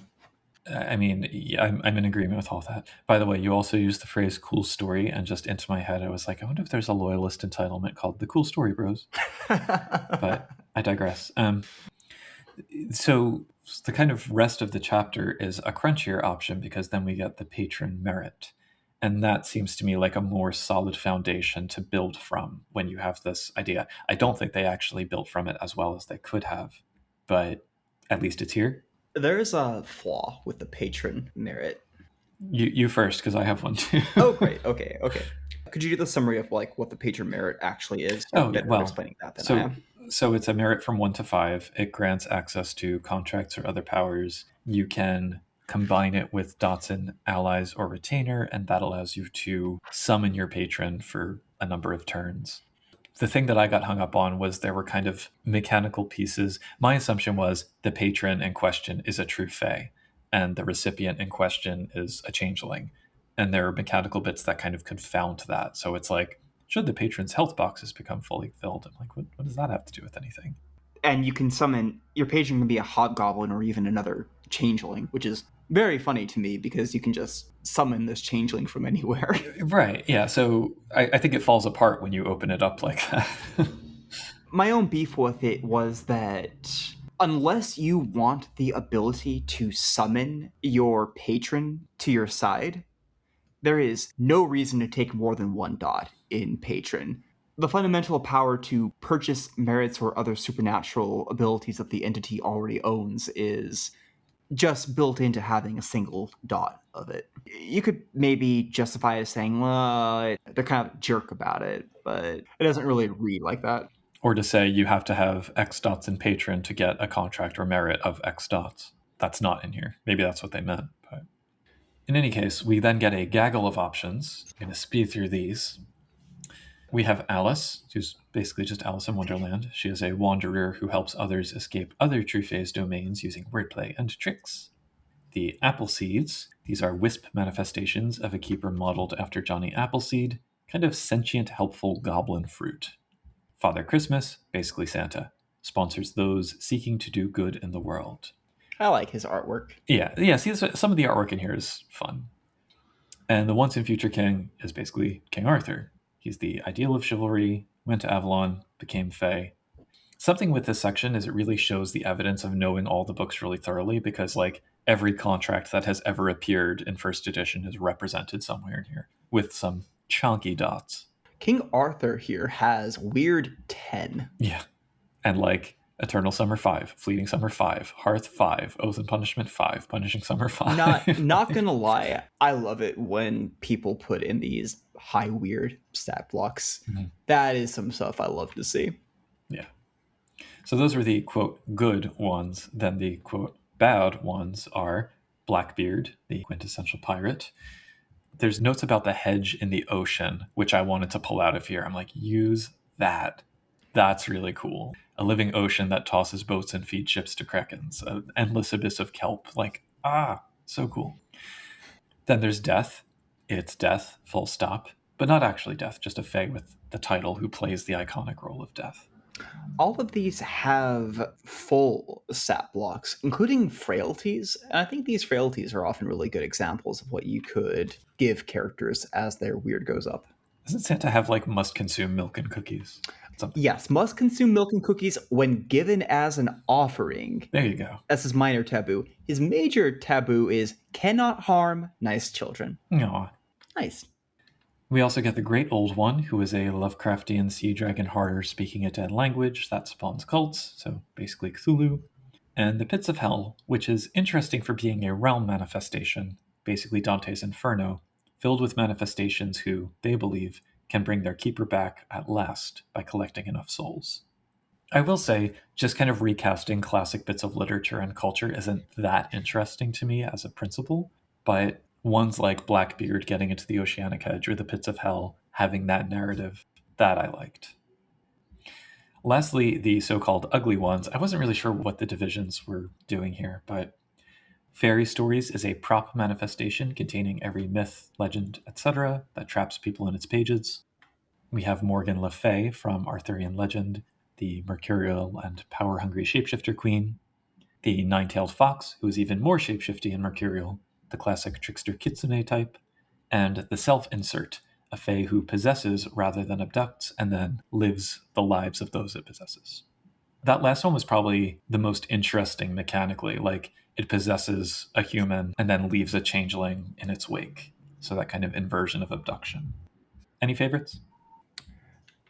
[SPEAKER 2] I mean, yeah, I'm in agreement with all that. By the way, you also used the phrase cool story, and just into my head, I was like, I wonder if there's a loyalist entitlement called the Cool Story Bros. But I digress. So the kind of rest of the chapter is a crunchier option, because then we get the patron merit. And that seems to me like a more solid foundation to build from when you have this idea. I don't think they actually built from it as well as they could have, but at least it's here.
[SPEAKER 3] There is a flaw with the patron merit.
[SPEAKER 2] You first, because I have one too.
[SPEAKER 3] Oh, great. Okay. Could you do the summary of like what the patron merit actually is?
[SPEAKER 2] Oh,
[SPEAKER 3] better
[SPEAKER 2] well,
[SPEAKER 3] explaining that than I am.
[SPEAKER 2] So it's a merit from 1 to 5. It grants access to contracts or other powers. You can combine it with Dotson, allies, or retainer, and that allows you to summon your patron for a number of turns. The thing that I got hung up on was there were kind of mechanical pieces. My assumption was the patron in question is a true Fae, and the recipient in question is a changeling. And there are mechanical bits that kind of confound that. So it's like, should the patron's health boxes become fully filled? I'm like, what does that have to do with anything?
[SPEAKER 3] And you can summon, your patron can be a hobgoblin or even another changeling, which is very funny to me because you can just summon this changeling from anywhere.
[SPEAKER 2] Right, yeah. So I think it falls apart when you open it up like that.
[SPEAKER 3] My own beef with it was that unless you want the ability to summon your patron to your side, there is no reason to take more than 1 dot in patron. The fundamental power to purchase merits or other supernatural abilities that the entity already owns is just built into having a single dot of it. You could maybe justify it as saying, well, they're kind of a jerk about it, but it doesn't really read like that.
[SPEAKER 2] Or to say you have to have X dots in patron to get a contract or merit of X dots. That's not in here. Maybe that's what they meant. But in any case, we then get a gaggle of options. I'm going to speed through these. We have Alice, who's basically just Alice in Wonderland. She is a wanderer who helps others escape other True Fae's domains using wordplay and tricks. The Apple Seeds, these are wisp manifestations of a keeper modeled after Johnny Appleseed, kind of sentient, helpful goblin fruit. Father Christmas, basically Santa, sponsors those seeking to do good in the world.
[SPEAKER 3] I like his artwork.
[SPEAKER 2] Yeah, see, some of the artwork in here is fun. And the Once and Future King is basically King Arthur. He's the ideal of chivalry, went to Avalon, became Fae. Something with this section is it really shows the evidence of knowing all the books really thoroughly, because like every contract that has ever appeared in first edition is represented somewhere in here with some chunky dots.
[SPEAKER 3] King Arthur here has weird 10.
[SPEAKER 2] Yeah. And like Eternal Summer 5, Fleeting Summer 5, Hearth 5, Oath and Punishment 5, Punishing Summer 5.
[SPEAKER 3] Not gonna lie, I love it when people put in these high weird stat blocks. Mm-hmm. That is some stuff I love to see.
[SPEAKER 2] Yeah. So those were the, quote, good ones. Then the, quote, bad ones are Blackbeard, the quintessential pirate. There's notes about the hedge in the ocean, which I wanted to pull out of here. I'm like, use that. That's really cool. A living ocean that tosses boats and feeds ships to krakens. An endless abyss of kelp. Like, so cool. Then there's Death. It's Death, full stop. But not actually Death, just a fae with the title who plays the iconic role of Death.
[SPEAKER 3] All of these have full stat blocks, including frailties. And I think these frailties are often really good examples of what you could give characters as their weird goes up.
[SPEAKER 2] Doesn't Santa have like must consume milk and cookies? Something.
[SPEAKER 3] Yes, must consume milk and cookies when given as an offering.
[SPEAKER 2] There you go.
[SPEAKER 3] That's his minor taboo. His major taboo is cannot harm nice children.
[SPEAKER 2] Aww.
[SPEAKER 3] Nice.
[SPEAKER 2] We also get the Great Old One, who is a Lovecraftian sea dragon harder speaking a dead language that spawns cults, so basically Cthulhu. And the Pits of Hell, which is interesting for being a realm manifestation, basically Dante's Inferno, filled with manifestations who, they believe, can bring their keeper back at last by collecting enough souls. I will say, just kind of recasting classic bits of literature and culture isn't that interesting to me as a principle, but ones like Blackbeard getting into the Oceanic Hedge or the Pits of Hell having that narrative, that I liked. Lastly, the so-called ugly ones. I wasn't really sure what the divisions were doing here, but Fairy Stories is a prop manifestation containing every myth, legend, etc. that traps people in its pages. We have Morgan Le Fay from Arthurian legend, the mercurial and power-hungry shapeshifter queen, the nine-tailed fox, who is even more shapeshifty and mercurial, the classic trickster kitsune type, and the self-insert, a fae who possesses rather than abducts and then lives the lives of those it possesses. That last one was probably the most interesting mechanically, like it possesses a human and then leaves a changeling in its wake. So that kind of inversion of abduction. Any favorites?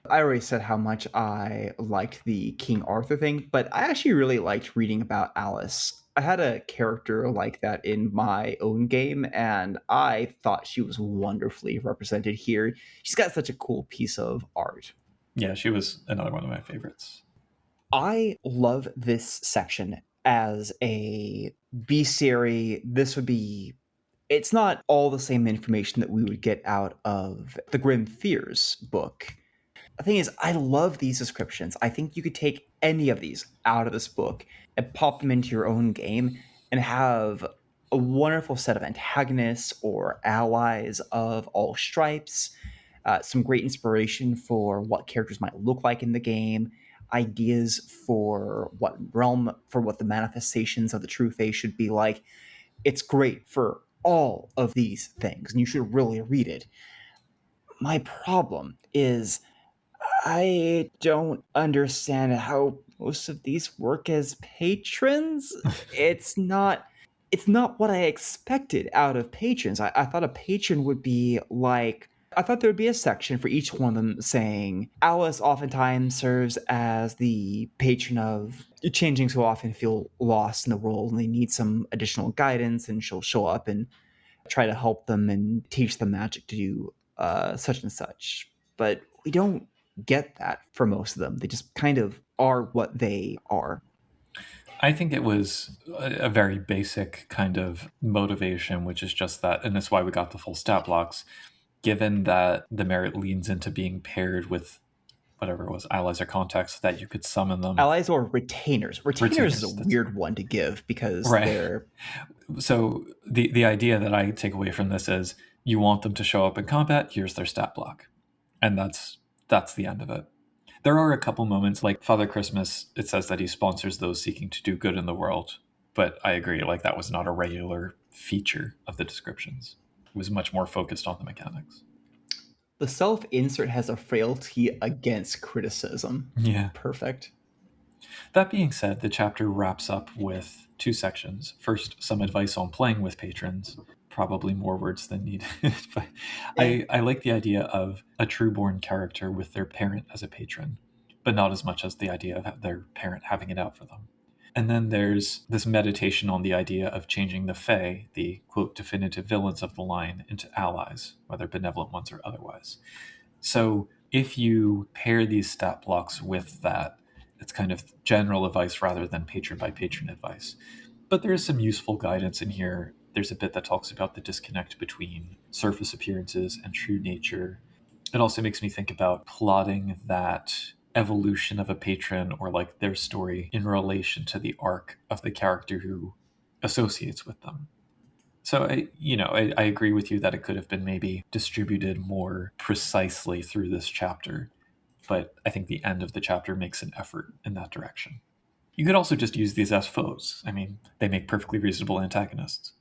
[SPEAKER 3] I already said how much I liked the King Arthur thing, but I actually really liked reading about Alice. I had a character like that in my own game, and I thought she was wonderfully represented here. She's got such a cool piece of art.
[SPEAKER 2] Yeah, she was another one of my favorites.
[SPEAKER 3] I love this section as a bestiary. This would be... It's not all the same information that we would get out of the Grim Fears book. The thing is, I love these descriptions. I think you could take any of these out of this book and pop them into your own game and have a wonderful set of antagonists or allies of all stripes, some great inspiration for what characters might look like in the game, ideas for what realm, for what the manifestations of the True Fae should be like. It's great for all of these things, and you should really read it. My problem is I don't understand how most of these work as patrons. It's not what I expected out of patrons. I thought a patron would be like I thought there would be a section for each one of them saying Alice oftentimes serves as the patron of changelings who often feel lost in the world and they need some additional guidance, and she'll show up and try to help them and teach them magic to do such and such. But we don't get that for most of them. They just kind of are what they are.
[SPEAKER 2] I think it was a very basic kind of motivation, which is just that, and that's why we got the full stat blocks, given that the merit leans into being paired with whatever it was, allies or contacts, so that you could summon them.
[SPEAKER 3] Allies or retainers. Retainers is a weird one to give because they're...
[SPEAKER 2] So the idea that I take away from this is you want them to show up in combat, here's their stat block. And that's the end of it. There are a couple moments, like Father Christmas, it says that he sponsors those seeking to do good in the world. But I agree, like that was not a regular feature of the descriptions. It was much more focused on the mechanics.
[SPEAKER 3] The self-insert has a frailty against criticism.
[SPEAKER 2] Yeah.
[SPEAKER 3] Perfect.
[SPEAKER 2] That being said, the chapter wraps up with 2 sections. First, some advice on playing with patrons. Probably more words than needed. But I like the idea of a true-born character with their parent as a patron, but not as much as the idea of their parent having it out for them. And then there's this meditation on the idea of changing the fae, the, quote, definitive villains of the line, into allies, whether benevolent ones or otherwise. So if you pair these stat blocks with that, it's kind of general advice rather than patron-by-patron advice. But there is some useful guidance in here. There's a bit that talks about the disconnect between surface appearances and true nature. It also makes me think about plotting that evolution of a patron or like their story in relation to the arc of the character who associates with them. So I agree with you that it could have been maybe distributed more precisely through this chapter, but I think the end of the chapter makes an effort in that direction. You could also just use these as foes. I mean, they make perfectly reasonable antagonists.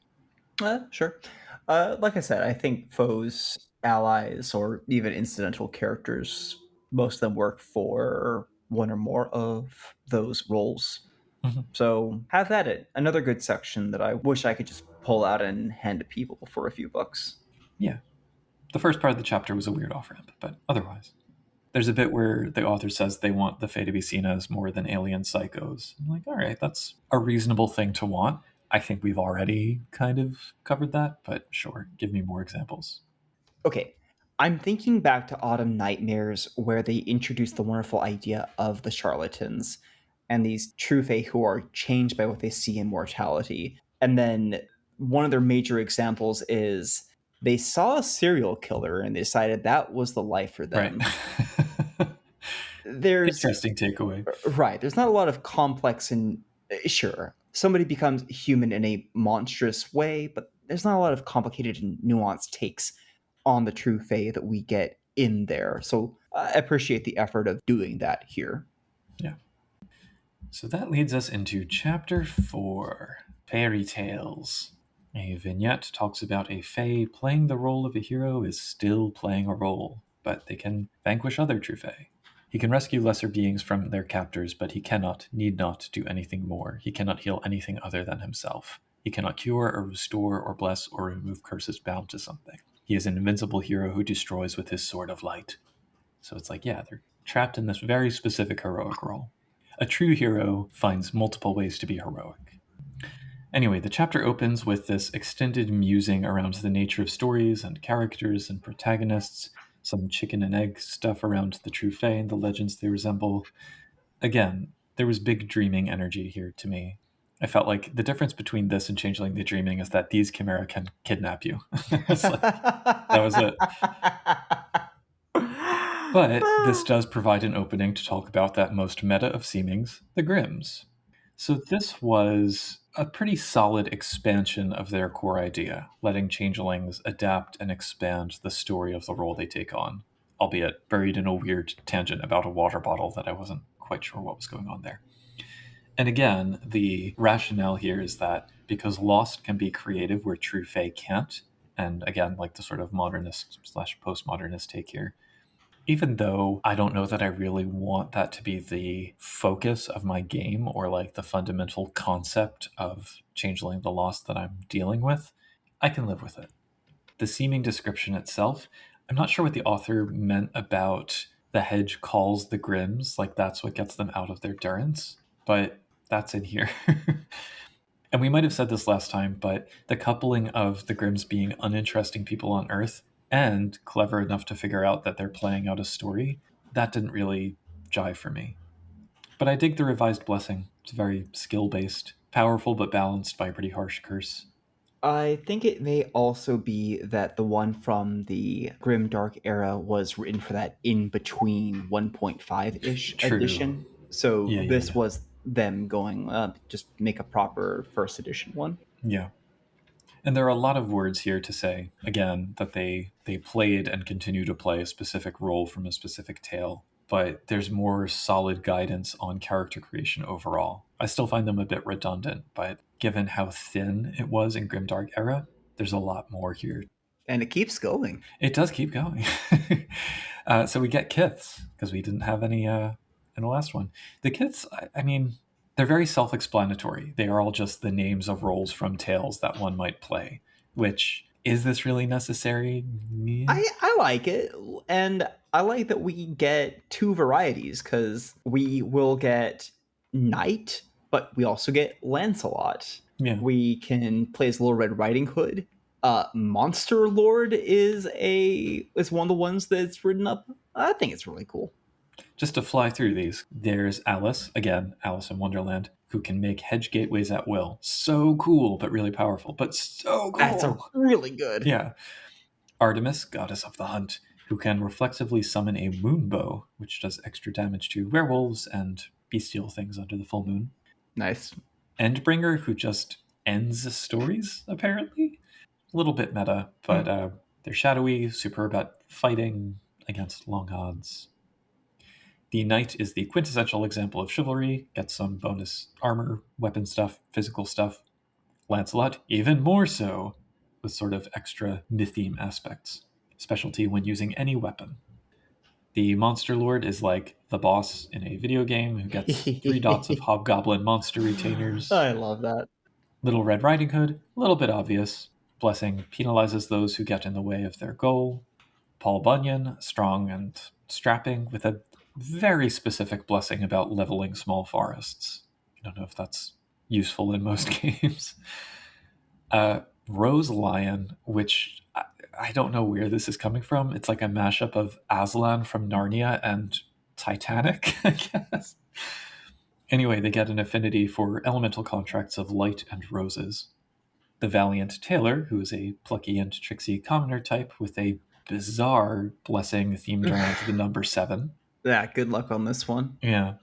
[SPEAKER 3] Sure. Like I said, I think foes, allies, or even incidental characters, most of them work for one or more of those roles.
[SPEAKER 2] Mm-hmm.
[SPEAKER 3] So have at it. Another good section that I wish I could just pull out and hand to people for a few bucks.
[SPEAKER 2] Yeah. The first part of the chapter was a weird off-ramp, but otherwise. There's a bit where the author says they want the Fae to be seen as more than alien psychos. I'm like, all right, that's a reasonable thing to want. I think we've already kind of covered that, but sure, give me more examples.
[SPEAKER 3] Okay, I'm thinking back to Autumn Nightmares, where they introduced the wonderful idea of the charlatans and these true fae who are changed by what they see in mortality. And then one of their major examples is they saw a serial killer and they decided that was the life for them.
[SPEAKER 2] Right.
[SPEAKER 3] There's
[SPEAKER 2] interesting takeaway.
[SPEAKER 3] Right. There's not a lot of complex and sure, somebody becomes human in a monstrous way, but there's not a lot of complicated and nuanced takes on the true fae that we get in there. So I appreciate the effort of doing that here.
[SPEAKER 2] Yeah. So that leads us into chapter 4, Fairy Tales. A vignette talks about a fae playing the role of a hero is still playing a role, but they can vanquish other true fae. He can rescue lesser beings from their captors, but he need not do anything more. He cannot heal anything other than himself. He cannot cure or restore or bless or remove curses bound to something. He is an invincible hero who destroys with his sword of light. So it's like, yeah, they're trapped in this very specific heroic role. A true hero finds multiple ways to be heroic. Anyway, the chapter opens with this extended musing around the nature of stories and characters and protagonists, some chicken and egg stuff around the true fae and the legends they resemble. Again, there was big dreaming energy here to me. I felt like the difference between this and Changeling the Dreaming is that these chimera can kidnap you. It's like, that was it. But this does provide an opening to talk about that most meta of seemings, the Grimms. So this was a pretty solid expansion of their core idea, letting changelings adapt and expand the story of the role they take on, albeit buried in a weird tangent about a water bottle that I wasn't quite sure what was going on there. And again, the rationale here is that because Lost can be creative where True Fae can't, and again, like the sort of modernist/postmodernist take here, even though I don't know that I really want that to be the focus of my game or like the fundamental concept of Changeling the Lost that I'm dealing with, I can live with it. The seeming description itself, I'm not sure what the author meant about the hedge calls the Grims, like that's what gets them out of their durance, but that's in here. And we might have said this last time, but the coupling of the Grims being uninteresting people on Earth and clever enough to figure out that they're playing out a story, that didn't really jive for me. But I dig the revised blessing. It's very skill-based, powerful but balanced by a pretty harsh curse.
[SPEAKER 3] I think it may also be that the one from the Grim Dark era was written for that in between 1.5-ish
[SPEAKER 2] True.
[SPEAKER 3] edition. So
[SPEAKER 2] Yeah.
[SPEAKER 3] this was them going, just make a proper first edition one.
[SPEAKER 2] Yeah. And there are a lot of words here to say, again, that they played and continue to play a specific role from a specific tale, but there's more solid guidance on character creation overall. I still find them a bit redundant, but given how thin it was in Grimdark era, there's a lot more here.
[SPEAKER 3] And it keeps going.
[SPEAKER 2] It does keep going. So we get kiths, because we didn't have any in the last one. The kiths, I mean, they're very self-explanatory. They are all just the names of roles from tales that one might play, which, is this really necessary?
[SPEAKER 3] I like it, and I like that we get two varieties, because we will get Knight, but we also get Lancelot.
[SPEAKER 2] Yeah.
[SPEAKER 3] We can play as Little Red Riding Hood. Monster Lord is one of the ones that's written up. I think it's really cool.
[SPEAKER 2] Just to fly through these, there's Alice, again, Alice in Wonderland, who can make hedge gateways at will. So cool, but really powerful, but so cool.
[SPEAKER 3] That's really good.
[SPEAKER 2] Yeah. Artemis, goddess of the hunt, who can reflexively summon a moonbow, which does extra damage to werewolves and bestial things under the full moon.
[SPEAKER 3] Nice.
[SPEAKER 2] Endbringer, who just ends stories, apparently. A little bit meta, but they're shadowy, superb at fighting against long odds. The Knight is the quintessential example of chivalry, gets some bonus armor, weapon stuff, physical stuff. Lancelot, even more so, with sort of extra mytheme aspects. Specialty when using any weapon. The Monster Lord is like the boss in a video game who gets 3 dots of hobgoblin monster retainers.
[SPEAKER 3] I love that.
[SPEAKER 2] Little Red Riding Hood, a little bit obvious. Blessing penalizes those who get in the way of their goal. Paul Bunyan, strong and strapping, with a very specific blessing about leveling small forests. I don't know if that's useful in most games. Rose Lion, which I don't know where this is coming from. It's like a mashup of Aslan from Narnia and Titanic, I guess. Anyway, they get an affinity for elemental contracts of light and roses. The Valiant Tailor, who is a plucky and tricksy commoner type with a bizarre blessing themed around the number 7.
[SPEAKER 3] Yeah, good luck on this one.
[SPEAKER 2] Yeah.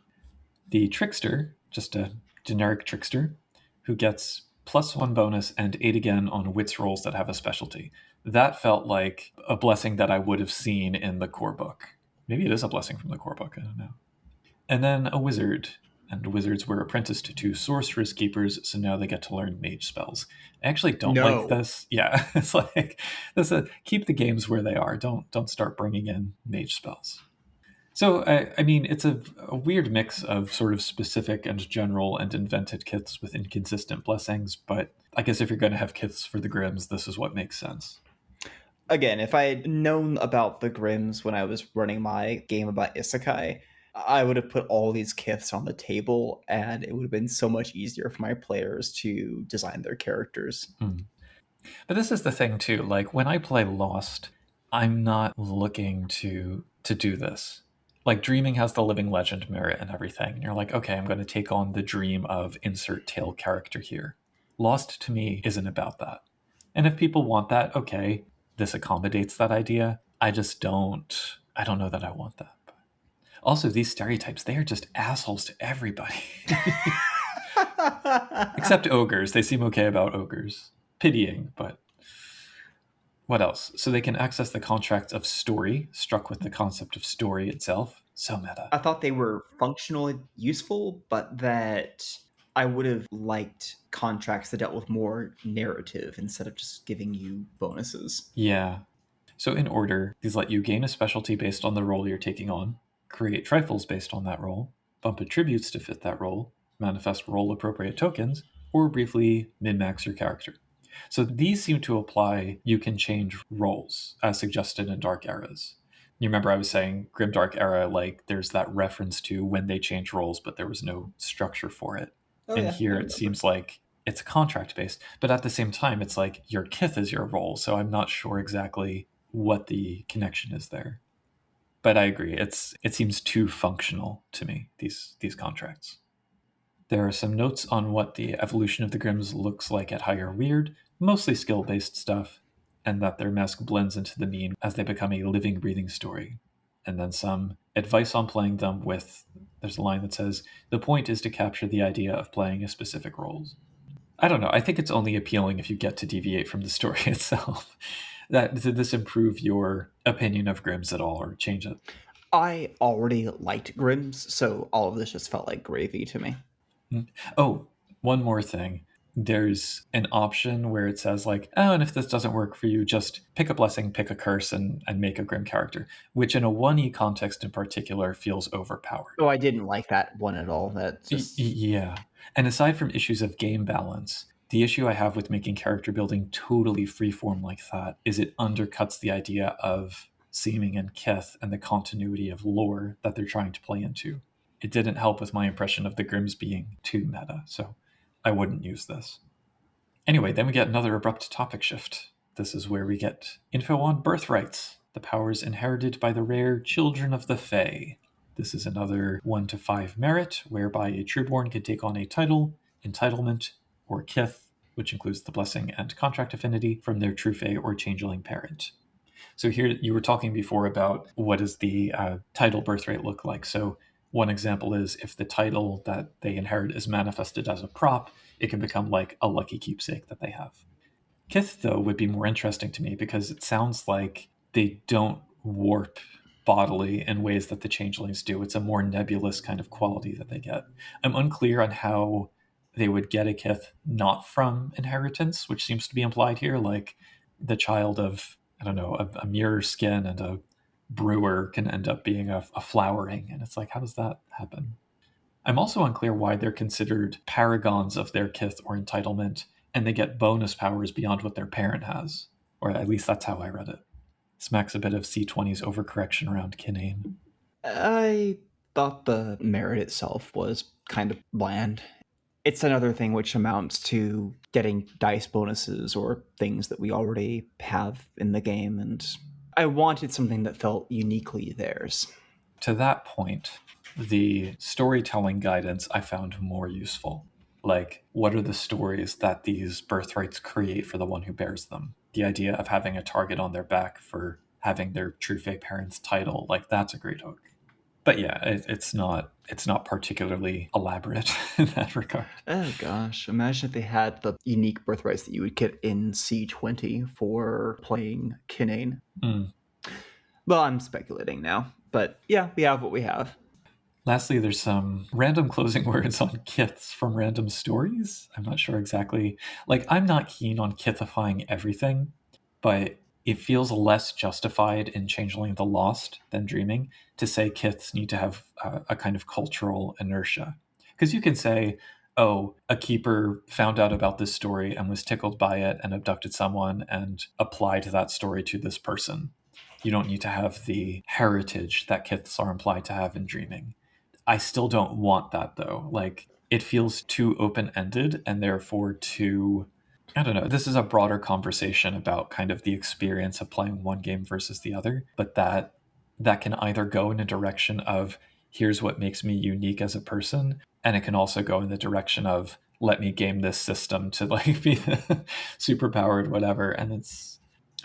[SPEAKER 2] The Trickster, just a generic trickster, who gets +1 bonus and 8 again on wits rolls that have a specialty. That felt like a blessing that I would have seen in the core book. Maybe it is a blessing from the core book, I don't know. And then a wizard. And wizards were apprenticed to sorceress keepers, so now they get to learn mage spells. I actually don't like this. Yeah, it's like, keep the games where they are. Don't start bringing in mage spells. So, I mean, it's a weird mix of sort of specific and general and invented kiths with inconsistent blessings, but I guess if you're going to have kiths for the Grims, this is what makes sense.
[SPEAKER 3] Again, if I had known about the Grims when I was running my game about Isekai, I would have put all these kiths on the table, and it would have been so much easier for my players to design their characters.
[SPEAKER 2] But this is the thing, too. Like, when I play Lost, I'm not looking to do this. Like, Dreaming has the living legend merit and everything. And you're like, okay, I'm going to take on the dream of insert tale character here. Lost, to me, isn't about that. And if people want that, okay, this accommodates that idea. I don't know that I want that. Also, these stereotypes, they are just assholes to everybody. Except ogres. They seem okay about ogres. Pitying, but what else? So they can access the contracts of story, struck with the concept of story itself. So meta.
[SPEAKER 3] I thought they were functionally useful, but that I would have liked contracts that dealt with more narrative instead of just giving you bonuses.
[SPEAKER 2] Yeah. So in order, these let you gain a specialty based on the role you're taking on, create trifles based on that role, bump attributes to fit that role, manifest role-appropriate tokens, or briefly min-max your character. So these seem to apply, you can change roles as suggested in Dark Eras. You remember I was saying Grimdark Era, like there's that reference to when they change roles, but there was no structure for it.
[SPEAKER 3] Oh,
[SPEAKER 2] And
[SPEAKER 3] yeah,
[SPEAKER 2] here
[SPEAKER 3] I
[SPEAKER 2] it
[SPEAKER 3] remember.
[SPEAKER 2] seems like it's contract based, but at the same time, it's like your kith is your role. So I'm not sure exactly what the connection is there. But I agree, it seems too functional to me, these contracts. There are some notes on what the evolution of the Grims looks like at Higher Weird, mostly skill-based stuff, and that their mask blends into the mean as they become a living, breathing story. And then some advice on playing them with, there's a line that says, the point is to capture the idea of playing a specific roles. I don't know, I think it's only appealing if you get to deviate from the story itself. Did this improve your opinion of Grims at all, or change it?
[SPEAKER 3] I already liked Grims, so all of this just felt like gravy to me.
[SPEAKER 2] Oh, one more thing. There's an option where it says like, oh, and if this doesn't work for you, just pick a blessing, pick a curse, and make a grim character, which in a 1E context in particular feels overpowered.
[SPEAKER 3] Oh, I didn't like that one at all. That's just...
[SPEAKER 2] Yeah. And aside from issues of game balance, the issue I have with making character building totally freeform like that is it undercuts the idea of seeming and kith and the continuity of lore that they're trying to play into. It didn't help with my impression of the Grims being too meta, so I wouldn't use this. Anyway, then we get another abrupt topic shift. This is where we get info on birthrights, the powers inherited by the rare children of the Fae. This is another 1 to 5 merit, whereby a trueborn can take on a title, entitlement, or kith, which includes the blessing and contract affinity, from their True Fae or Changeling parent. So here you were talking before about what does the title birthright look like. So one example is if the title that they inherit is manifested as a prop, it can become like a lucky keepsake that they have. Kith, though, would be more interesting to me because it sounds like they don't warp bodily in ways that the changelings do. It's a more nebulous kind of quality that they get. I'm unclear on how they would get a kith not from inheritance, which seems to be implied here, like the child of, I don't know, a mirror skin and a brewer can end up being a flowering, and it's like, how does that happen? I'm also unclear why they're considered paragons of their kith or entitlement, and they get bonus powers beyond what their parent has. Or at least that's how I read it. Smacks a bit of C20's overcorrection around kinane.
[SPEAKER 3] I thought the merit itself was kind of bland. It's another thing which amounts to getting dice bonuses or things that we already have in the game, and I wanted something that felt uniquely theirs.
[SPEAKER 2] To that point, the storytelling guidance I found more useful. Like, what are the stories that these birthrights create for the one who bears them? The idea of having a target on their back for having their True Fae parents' title, like that's a great hook. But yeah, it's not particularly elaborate in that regard.
[SPEAKER 3] Oh gosh, imagine if they had the unique birthrights that you would get in C20 for playing Kinane. Well, I'm speculating now, but yeah, we have what we have.
[SPEAKER 2] Lastly, there's some random closing words on kiths from random stories. I'm not sure exactly. Like, I'm not keen on kithifying everything, but it feels less justified in Changeling the Lost than Dreaming to say kiths need to have a kind of cultural inertia. Because you can say, oh, a keeper found out about this story and was tickled by it and abducted someone and applied that story to this person. You don't need to have the heritage that kiths are implied to have in Dreaming. I still don't want that, though. Like, it feels too open-ended and therefore too, I don't know. This is a broader conversation about kind of the experience of playing one game versus the other, but that can either go in a direction of here's what makes me unique as a person, and it can also go in the direction of let me game this system to like be the superpowered whatever. And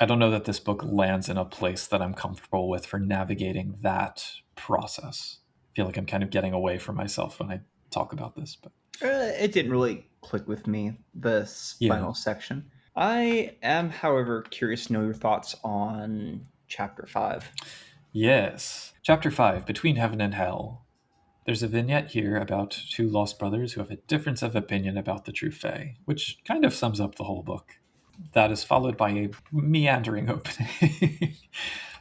[SPEAKER 2] I don't know that this book lands in a place that I'm comfortable with for navigating that process. I feel like I'm kind of getting away from myself when I talk about this, but
[SPEAKER 3] It didn't really click with me, this final section. I am, however, curious to know your thoughts on Chapter 5.
[SPEAKER 2] Yes. Chapter 5, Between Heaven and Hell. There's a vignette here about two lost brothers who have a difference of opinion about the True Fae, which kind of sums up the whole book. That is followed by a meandering opening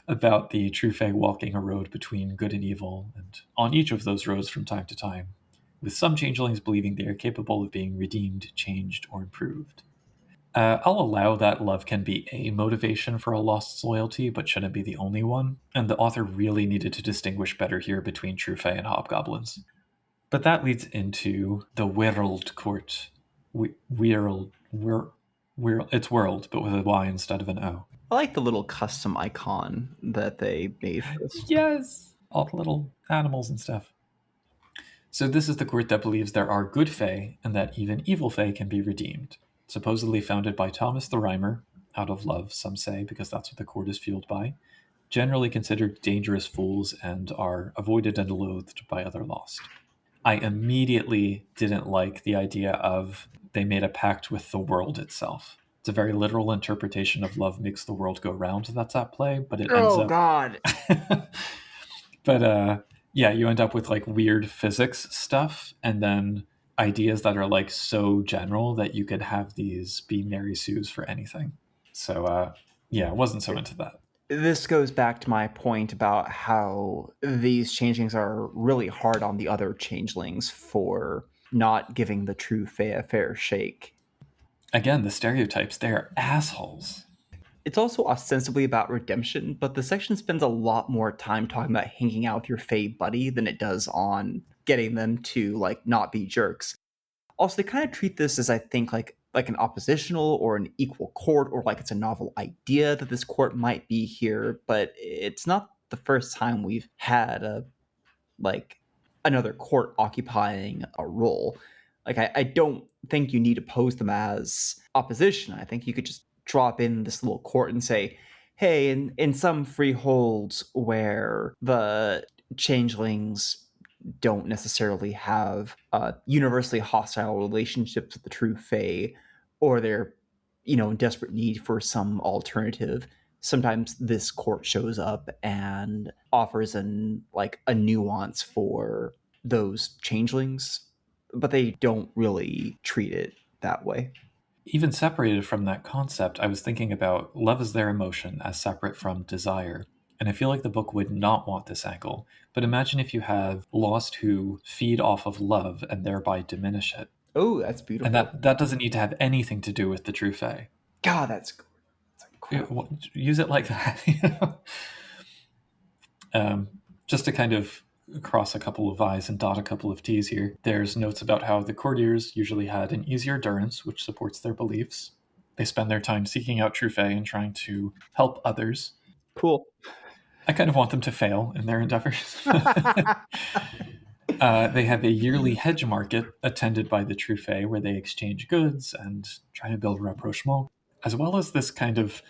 [SPEAKER 2] about the True Fae walking a road between good and evil, and on each of those roads from time to time, with some changelings believing they are capable of being redeemed, changed, or improved. I'll allow that love can be a motivation for a lost's loyalty, but shouldn't be the only one. And the author really needed to distinguish better here between True Fae and hobgoblins. But that leads into the World Court. It's world, but with a Y instead of an O.
[SPEAKER 3] I like the little custom icon that they made for this.
[SPEAKER 2] Yes! All the little animals and stuff. So this is the court that believes there are good fae and that even evil fae can be redeemed. Supposedly founded by Thomas the Rhymer, out of love, some say, because that's what the court is fueled by, generally considered dangerous fools and are avoided and loathed by other lost. I immediately didn't like the idea of they made a pact with the world itself. It's a very literal interpretation of love makes the world go round that's at play, but it ends up...
[SPEAKER 3] God.
[SPEAKER 2] But yeah, you end up with like weird physics stuff and then ideas that are like so general that you could have these be Mary Sue's for anything. So yeah, I wasn't so into that.
[SPEAKER 3] This goes back to my point about how these changelings are really hard on the other changelings for not giving the True Fae a fair shake.
[SPEAKER 2] Again, the stereotypes, they're assholes.
[SPEAKER 3] It's also ostensibly about redemption, but the section spends a lot more time talking about hanging out with your Fae buddy than it does on getting them to like not be jerks. Also, they kind of treat this as, I think, like an oppositional or an equal court, or like it's a novel idea that this court might be here, but it's not the first time we've had another court occupying a role. Like, I don't think you need to pose them as opposition. I think you could just drop in this little court and say, hey, in some freeholds where the changelings don't necessarily have universally hostile relationships with the True Fae, or they're, in desperate need for some alternative, sometimes this court shows up and offers a nuance for those changelings, but they don't really treat it that way.
[SPEAKER 2] Even separated from that concept, I was thinking about love as their emotion as separate from desire. And I feel like the book would not want this angle. But imagine if you have lost who feed off of love and thereby diminish it.
[SPEAKER 3] Oh, that's beautiful.
[SPEAKER 2] And that doesn't need to have anything to do with the True Fae.
[SPEAKER 3] God, that's incredible.
[SPEAKER 2] Use it like that. Just to kind of cross a couple of I's and dot a couple of T's here. There's notes about how the courtiers usually had an easier endurance, which supports their beliefs. They spend their time seeking out True Fae and trying to help others.
[SPEAKER 3] Cool.
[SPEAKER 2] I kind of want them to fail in their endeavors. They have a yearly hedge market attended by the True Fae where they exchange goods and try to build rapprochement, as well as this kind of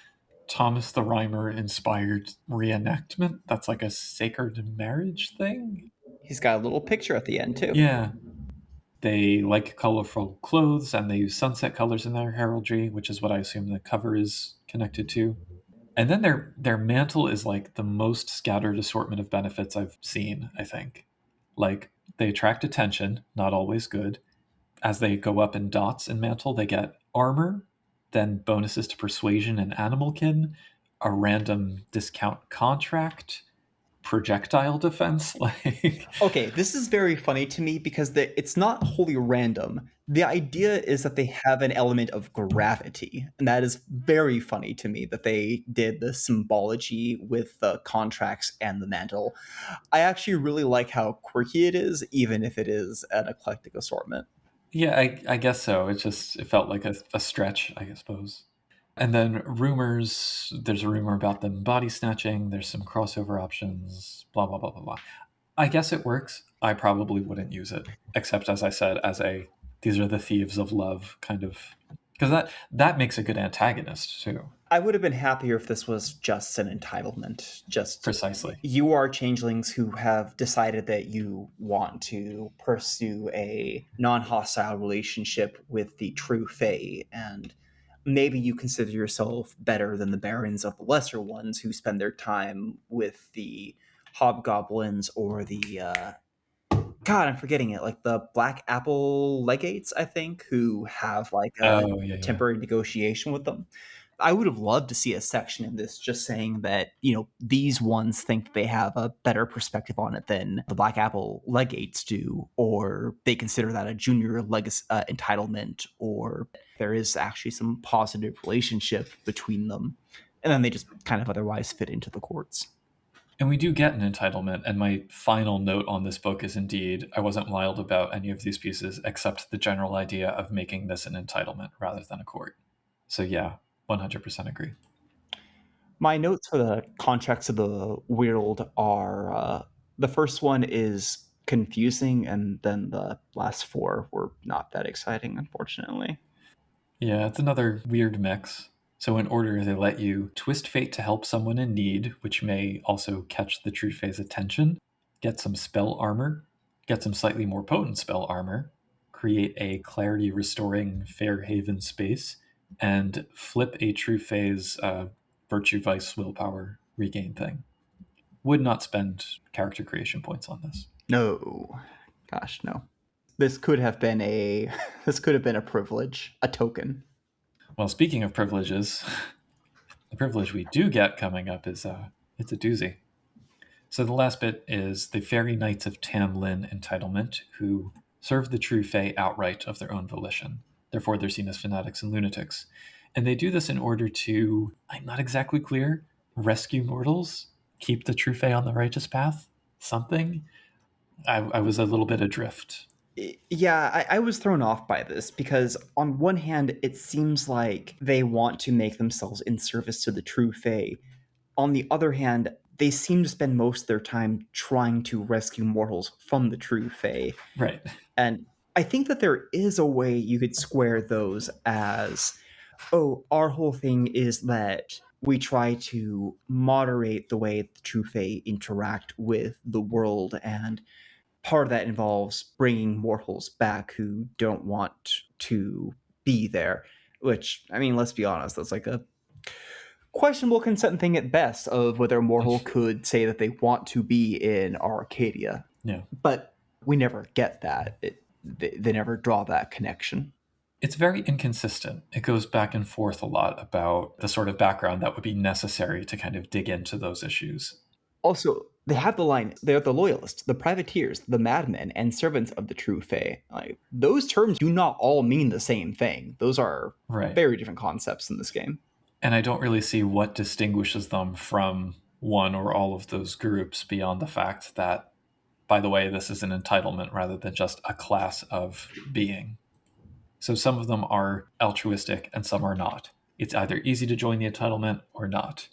[SPEAKER 2] Thomas the Rhymer inspired reenactment that's like a sacred marriage thing.
[SPEAKER 3] He's got a little picture at the end too.
[SPEAKER 2] Yeah. They like colorful clothes and they use sunset colors in their heraldry, which is what I assume the cover is connected to. And then their mantle is like the most scattered assortment of benefits I've seen, I think. Like, they attract attention, not always good. As they go up in dots in mantle, they get armor, then bonuses to persuasion and animalkin, a random discount contract, projectile defense.
[SPEAKER 3] Okay, this is very funny to me because it's not wholly random. The idea is that they have an element of gravity, and that is very funny to me that they did the symbology with the contracts and the mantle. I actually really like how quirky it is, even if it is an eclectic assortment.
[SPEAKER 2] Yeah, I guess so. It felt like a stretch, I suppose. And then rumors, there's a rumor about them body snatching, there's some crossover options, blah, blah, blah, blah, blah. I guess it works. I probably wouldn't use it, except as I said, these are the thieves of love kind of, because that makes a good antagonist too.
[SPEAKER 3] I would have been happier if this was just an entitlement. Just
[SPEAKER 2] precisely.
[SPEAKER 3] You are changelings who have decided that you want to pursue a non-hostile relationship with the True Fae, and maybe you consider yourself better than the barons of the lesser ones who spend their time with the hobgoblins or the God, I'm forgetting it. Like the Black Apple legates, I think, who have like a temporary negotiation with them. I would have loved to see a section in this just saying that, these ones think they have a better perspective on it than the Black Apple legates do, or they consider that a junior entitlement, or there is actually some positive relationship between them. And then they just kind of otherwise fit into the courts.
[SPEAKER 2] And we do get an entitlement, and my final note on this book is indeed, I wasn't wild about any of these pieces except the general idea of making this an entitlement rather than a court. So yeah, 100% agree.
[SPEAKER 3] My notes for the contracts of the world are, the first one is confusing, and then the last four were not that exciting, unfortunately.
[SPEAKER 2] Yeah, it's another weird mix. So in order, they let you twist fate to help someone in need, which may also catch the True Fae's attention, get some spell armor, get some slightly more potent spell armor, create a clarity restoring fair haven space, and flip a True Fae's virtue, vice, willpower regain thing. Would not spend character creation points on this.
[SPEAKER 3] No. Gosh, no. This could have been a privilege, a token.
[SPEAKER 2] Well, speaking of privileges, the privilege we do get coming up is it's a doozy. So the last bit is the Fairy Knights of Tamlin entitlement, who serve the True Fae outright of their own volition. Therefore, they're seen as fanatics and lunatics. And they do this in order to, I'm not exactly clear, rescue mortals, keep the True Fae on the righteous path, something. I was a little bit adrift.
[SPEAKER 3] Yeah, I was thrown off by this because on one hand, it seems like they want to make themselves in service to the True Fae. On the other hand, they seem to spend most of their time trying to rescue mortals from the True Fae.
[SPEAKER 2] Right.
[SPEAKER 3] And I think that there is a way you could square those as, our whole thing is that we try to moderate the way the True Fae interact with the world, and part of that involves bringing mortals back who don't want to be there, which, I mean, let's be honest, that's like a questionable consent thing at best of whether a mortal could say that they want to be in Arcadia.
[SPEAKER 2] Yeah.
[SPEAKER 3] But we never get that. They never draw that connection.
[SPEAKER 2] It's very inconsistent. It goes back and forth a lot about the sort of background that would be necessary to kind of dig into those issues.
[SPEAKER 3] Also, they have the line, they're the loyalists, the privateers, the madmen, and servants of the True Fae. Like, those terms do not all mean the same thing. Those are very different concepts in this game.
[SPEAKER 2] And I don't really see what distinguishes them from one or all of those groups beyond the fact that, by the way, this is an entitlement rather than just a class of being. So some of them are altruistic and some are not. It's either easy to join the entitlement or not.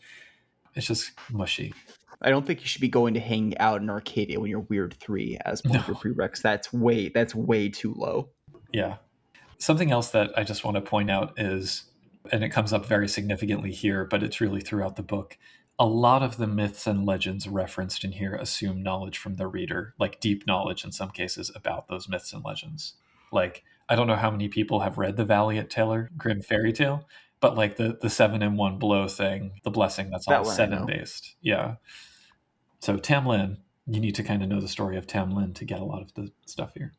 [SPEAKER 2] It's just mushy.
[SPEAKER 3] I don't think you should be going to hang out in Arcadia when you're Weird 3 as one of your prereqs. That's way too low.
[SPEAKER 2] Yeah. Something else that I just want to point out is, and it comes up very significantly here, but it's really throughout the book, a lot of the myths and legends referenced in here assume knowledge from the reader, like deep knowledge in some cases about those myths and legends. Like, I don't know how many people have read the Valiant Taylor Grimm fairy tale, but like the 7-in-1 blow thing, the blessing, that's all 7 based. Yeah. So Tamlin, you need to kind of know the story of Tamlin to get a lot of the stuff here.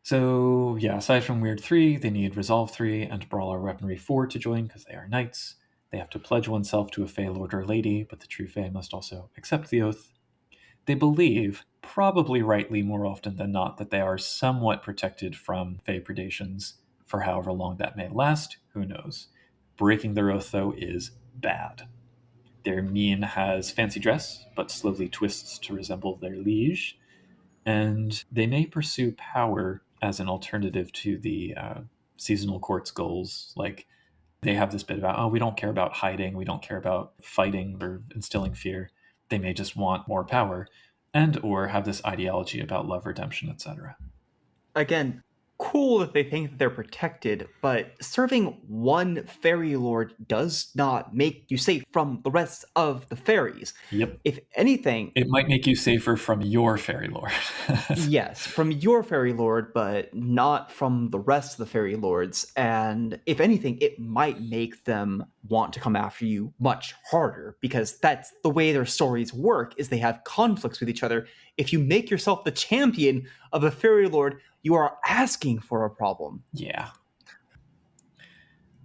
[SPEAKER 2] So yeah, aside from Weird 3, they need Resolve 3 and Brawler Weaponry 4 to join because they are knights. They have to pledge oneself to a Fae Lord or Lady, but the True Fae must also accept the oath. They believe, probably rightly more often than not, that they are somewhat protected from Fae predations for however long that may last, who knows. Breaking their oath, though, is bad. Their mien has fancy dress, but slowly twists to resemble their liege, and they may pursue power as an alternative to the seasonal court's goals. Like, they have this bit about, we don't care about hiding, we don't care about fighting or instilling fear. They may just want more power, and or have this ideology about love, redemption, etc.
[SPEAKER 3] Again, cool that they think that they're protected, but serving one fairy lord does not make you safe from the rest of the fairies.
[SPEAKER 2] Yep.
[SPEAKER 3] If anything,
[SPEAKER 2] it might make you safer from your fairy lord.
[SPEAKER 3] Yes, from your fairy lord, but not from the rest of the fairy lords. And if anything, it might make them want to come after you much harder, because that's the way their stories work, is they have conflicts with each other. If you make yourself the champion of a fairy lord, you are asking for a problem.
[SPEAKER 2] Yeah.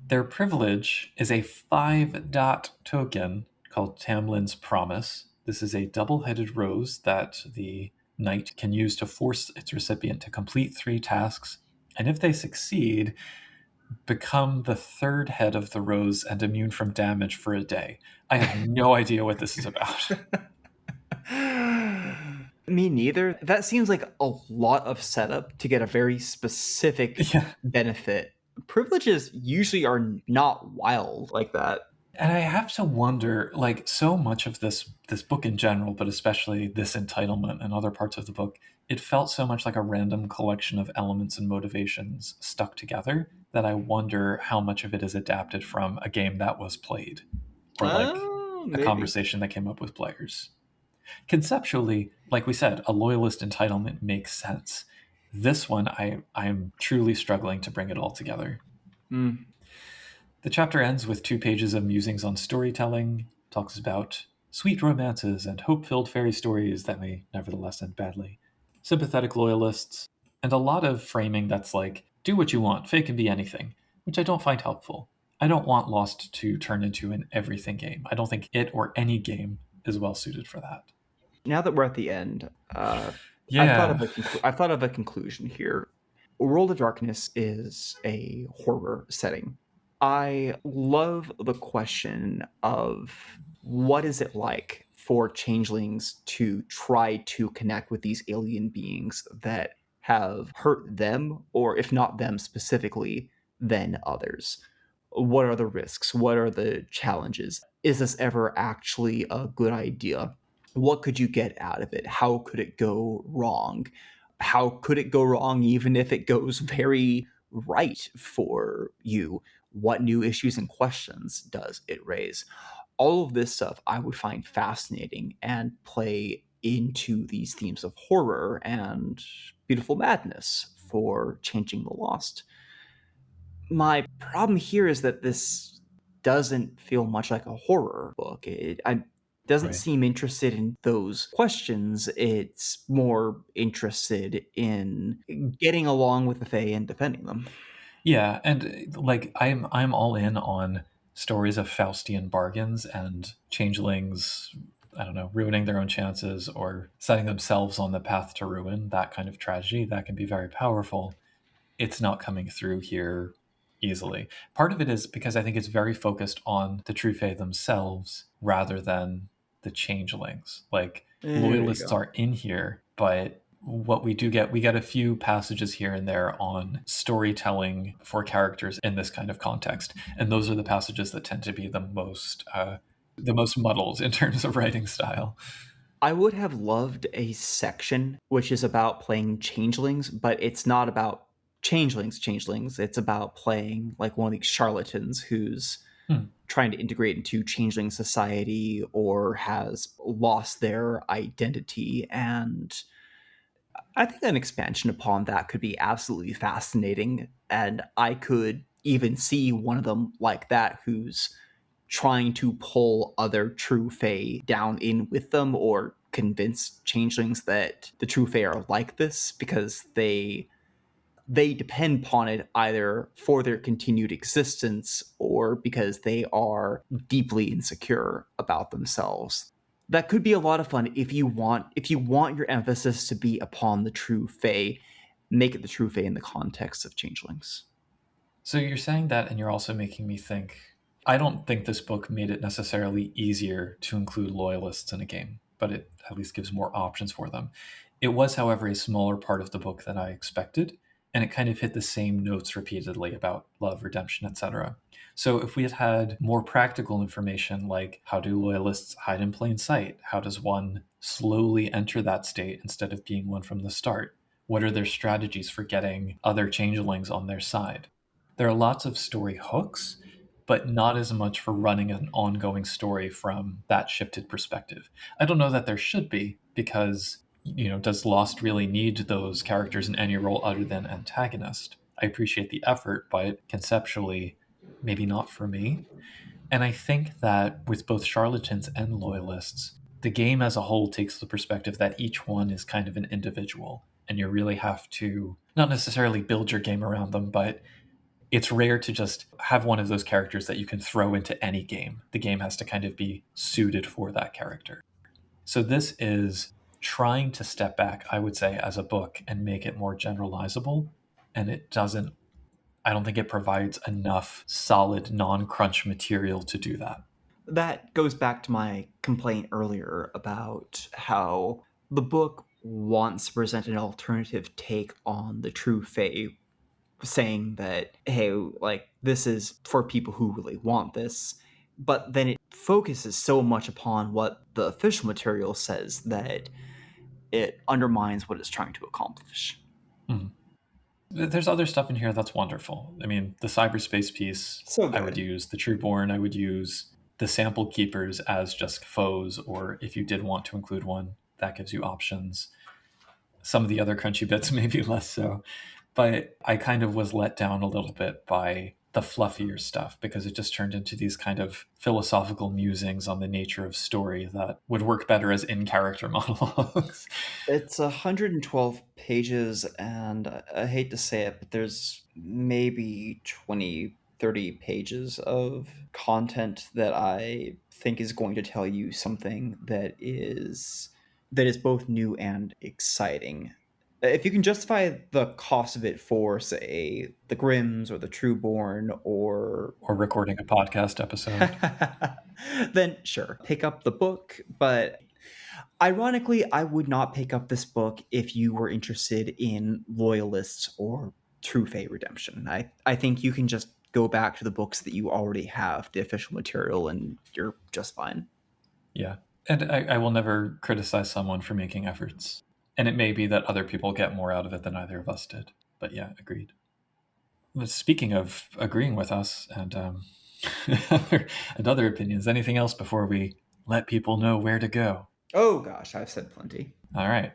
[SPEAKER 2] Their privilege is a 5-dot token called Tamlin's Promise. This is a double-headed rose that the knight can use to force its recipient to complete 3 tasks, and if they succeed, become the 3rd head of the rose and immune from damage for a day. I have no idea what this is about.
[SPEAKER 3] Me neither. That seems like a lot of setup to get a very specific
[SPEAKER 2] Yeah.
[SPEAKER 3] benefit. Privileges usually are not wild like that.
[SPEAKER 2] And I have to wonder, like, so much of this book in general, but especially this entitlement and other parts of the book, it felt so much like a random collection of elements and motivations stuck together that I wonder how much of it is adapted from a game that was played, or like a
[SPEAKER 3] Maybe.
[SPEAKER 2] conversation that came up with players. Conceptually, like we said, a loyalist entitlement makes sense. This one, I'm truly struggling to bring it all together. The chapter ends with 2 pages of musings on storytelling, talks about sweet romances and hope-filled fairy stories that may nevertheless end badly, sympathetic loyalists, and a lot of framing that's like, do what you want, Fae can be anything, which I don't find helpful. I don't want Lost to turn into an everything game. I don't think it or any game is well suited for that.
[SPEAKER 3] Now that we're at the end,
[SPEAKER 2] Yeah.
[SPEAKER 3] I've thought of a conclusion here. World of Darkness is a horror setting. I love the question of what is it like for changelings to try to connect with these alien beings that have hurt them, or if not them specifically, then others. What are the risks? What are the challenges? Is this ever actually a good idea? What could you get out of it? How could it go wrong? How could it go wrong even if it goes very right for you? What new issues and questions does it raise? All of this stuff I would find fascinating and play into these themes of horror and beautiful madness for Changing the Lost. My problem here is that this doesn't feel much like a horror book. It doesn't
[SPEAKER 2] Right.
[SPEAKER 3] seem interested in those questions. It's more interested in getting along with the Fae and defending them.
[SPEAKER 2] Yeah, and like I'm all in on stories of Faustian bargains and changelings, I don't know, ruining their own chances or setting themselves on the path to ruin, that kind of tragedy that can be very powerful. It's not coming through here easily. Part of it is because I think it's very focused on the True Fae themselves rather than the changelings. Like
[SPEAKER 3] There you
[SPEAKER 2] loyalists
[SPEAKER 3] go.
[SPEAKER 2] are in here, but what we get a few passages here and there on storytelling for characters in this kind of context, and those are the passages that tend to be the most muddled in terms of writing style.
[SPEAKER 3] I would have loved a section which is about playing changelings, but it's not about changelings. It's about playing like one of these charlatans who's trying to integrate into changeling society or has lost their identity. And I think an expansion upon that could be absolutely fascinating. And I could even see one of them like that who's trying to pull other true Fae down in with them or convince changelings that the true Fae are like this because they depend upon it either for their continued existence or because they are deeply insecure about themselves. That could be a lot of fun if you want your emphasis to be upon the true Fae, make it the true Fae in the context of changelings.
[SPEAKER 2] So you're saying that, and you're also making me think. I don't think this book made it necessarily easier to include loyalists in a game, but it at least gives more options for them. It was, however, a smaller part of the book than I expected, and it kind of hit the same notes repeatedly about love, redemption, etc. So if we had had more practical information like how do loyalists hide in plain sight? How does one slowly enter that state instead of being one from the start? What are their strategies for getting other changelings on their side? There are lots of story hooks, but not as much for running an ongoing story from that shifted perspective. I don't know that there should be, because, does Lost really need those characters in any role other than antagonist? I appreciate the effort, but conceptually, maybe not for me. And I think that with both charlatans and loyalists, the game as a whole takes the perspective that each one is kind of an individual, and you really have to not necessarily build your game around them, but it's rare to just have one of those characters that you can throw into any game. The game has to kind of be suited for that character. So this is trying to step back, I would say, as a book and make it more generalizable. And I don't think it provides enough solid non-crunch material to do that.
[SPEAKER 3] That goes back to my complaint earlier about how the book wants to present an alternative take on the True Fae, saying that, hey, like, this is for people who really want this. But then it focuses so much upon what the official material says that it undermines what it's trying to accomplish.
[SPEAKER 2] Mm-hmm. There's other stuff in here that's wonderful. I mean, the cyberspace piece,
[SPEAKER 3] So good.
[SPEAKER 2] I would use. The Trueborn, I would use. The sample keepers as just foes, or if you did want to include one, that gives you options. Some of the other crunchy bits maybe less so. But I kind of was let down a little bit by the fluffier stuff because it just turned into these kind of philosophical musings on the nature of story that would work better as in-character monologues.
[SPEAKER 3] It's 112 pages, and I hate to say it, but there's maybe 20, 30 pages of content that I think is going to tell you something that is both new and exciting. If you can justify the cost of it for, say, the Grimms or the Trueborn or
[SPEAKER 2] recording a podcast episode,
[SPEAKER 3] then sure, pick up the book. But ironically, I would not pick up this book if you were interested in Loyalists or True Fae Redemption. I think you can just go back to the books that you already have, the official material, and you're just fine.
[SPEAKER 2] Yeah. And I will never criticize someone for making efforts. And it may be that other people get more out of it than either of us did. But yeah, agreed. But speaking of agreeing with us and other opinions, anything else before we let people know where to go?
[SPEAKER 3] Oh gosh, I've said plenty.
[SPEAKER 2] All right.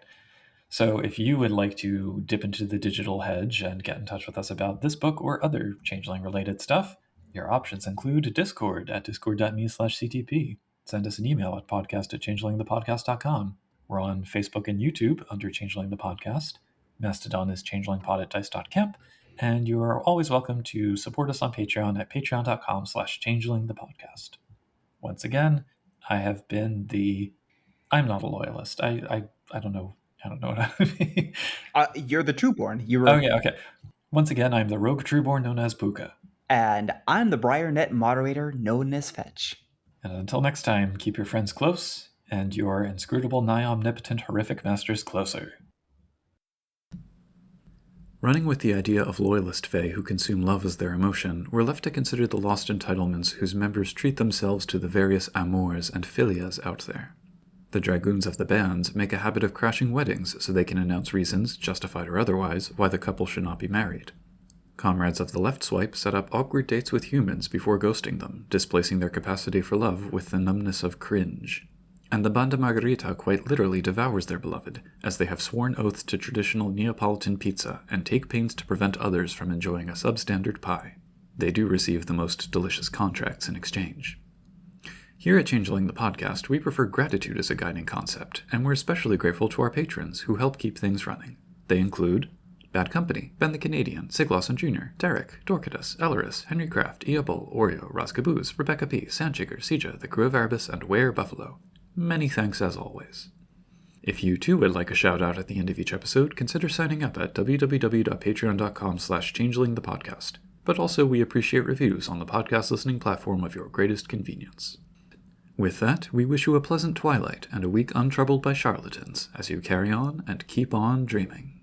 [SPEAKER 2] So if you would like to dip into the digital hedge and get in touch with us about this book or other Changeling-related stuff, your options include Discord at discord.me/CTP. Send us an email at podcast@changelingthepodcast.com. We're on Facebook and YouTube under Changeling the Podcast. Mastodon is changelingpod@dice.camp. And you are always welcome to support us on Patreon at patreon.com/changelingthepodcast. Once again, I have been I'm not a loyalist. I don't know. I don't know what I would be.
[SPEAKER 3] You're the Trueborn.
[SPEAKER 2] Oh, yeah, okay. Once again, I'm the rogue Trueborn known as Puka.
[SPEAKER 3] And I'm the BriarNet moderator known as Fetch.
[SPEAKER 2] And until next time, keep your friends close and your inscrutable, nigh-omnipotent, horrific masters closer.
[SPEAKER 4] Running with the idea of loyalist fae who consume love as their emotion, we're left to consider the lost entitlements whose members treat themselves to the various amours and philias out there. The dragoons of the bands make a habit of crashing weddings so they can announce reasons, justified or otherwise, why the couple should not be married. Comrades of the left swipe set up awkward dates with humans before ghosting them, displacing their capacity for love with the numbness of cringe. And the Banda Margarita quite literally devours their beloved, as they have sworn oaths to traditional Neapolitan pizza and take pains to prevent others from enjoying a substandard pie. They do receive the most delicious contracts in exchange. Here at Changeling the Podcast, we prefer gratitude as a guiding concept, and we're especially grateful to our patrons who help keep things running. They include Bad Company, Ben the Canadian, Siglawson Jr., Derek, Dorcadus, Elleris, Henry Kraft, Eobol, Oreo, Raskaboos, Rebecca P., Sandshaker, Sija, The Crew of Erebus, and Ware Buffalo. Many thanks as always. If you too would like a shout out at the end of each episode, consider signing up at www.patreon.com/changelingthepodcast. But also we appreciate reviews on the podcast listening platform of your greatest convenience. With that, we wish you a pleasant twilight and a week untroubled by charlatans as you carry on and keep on dreaming.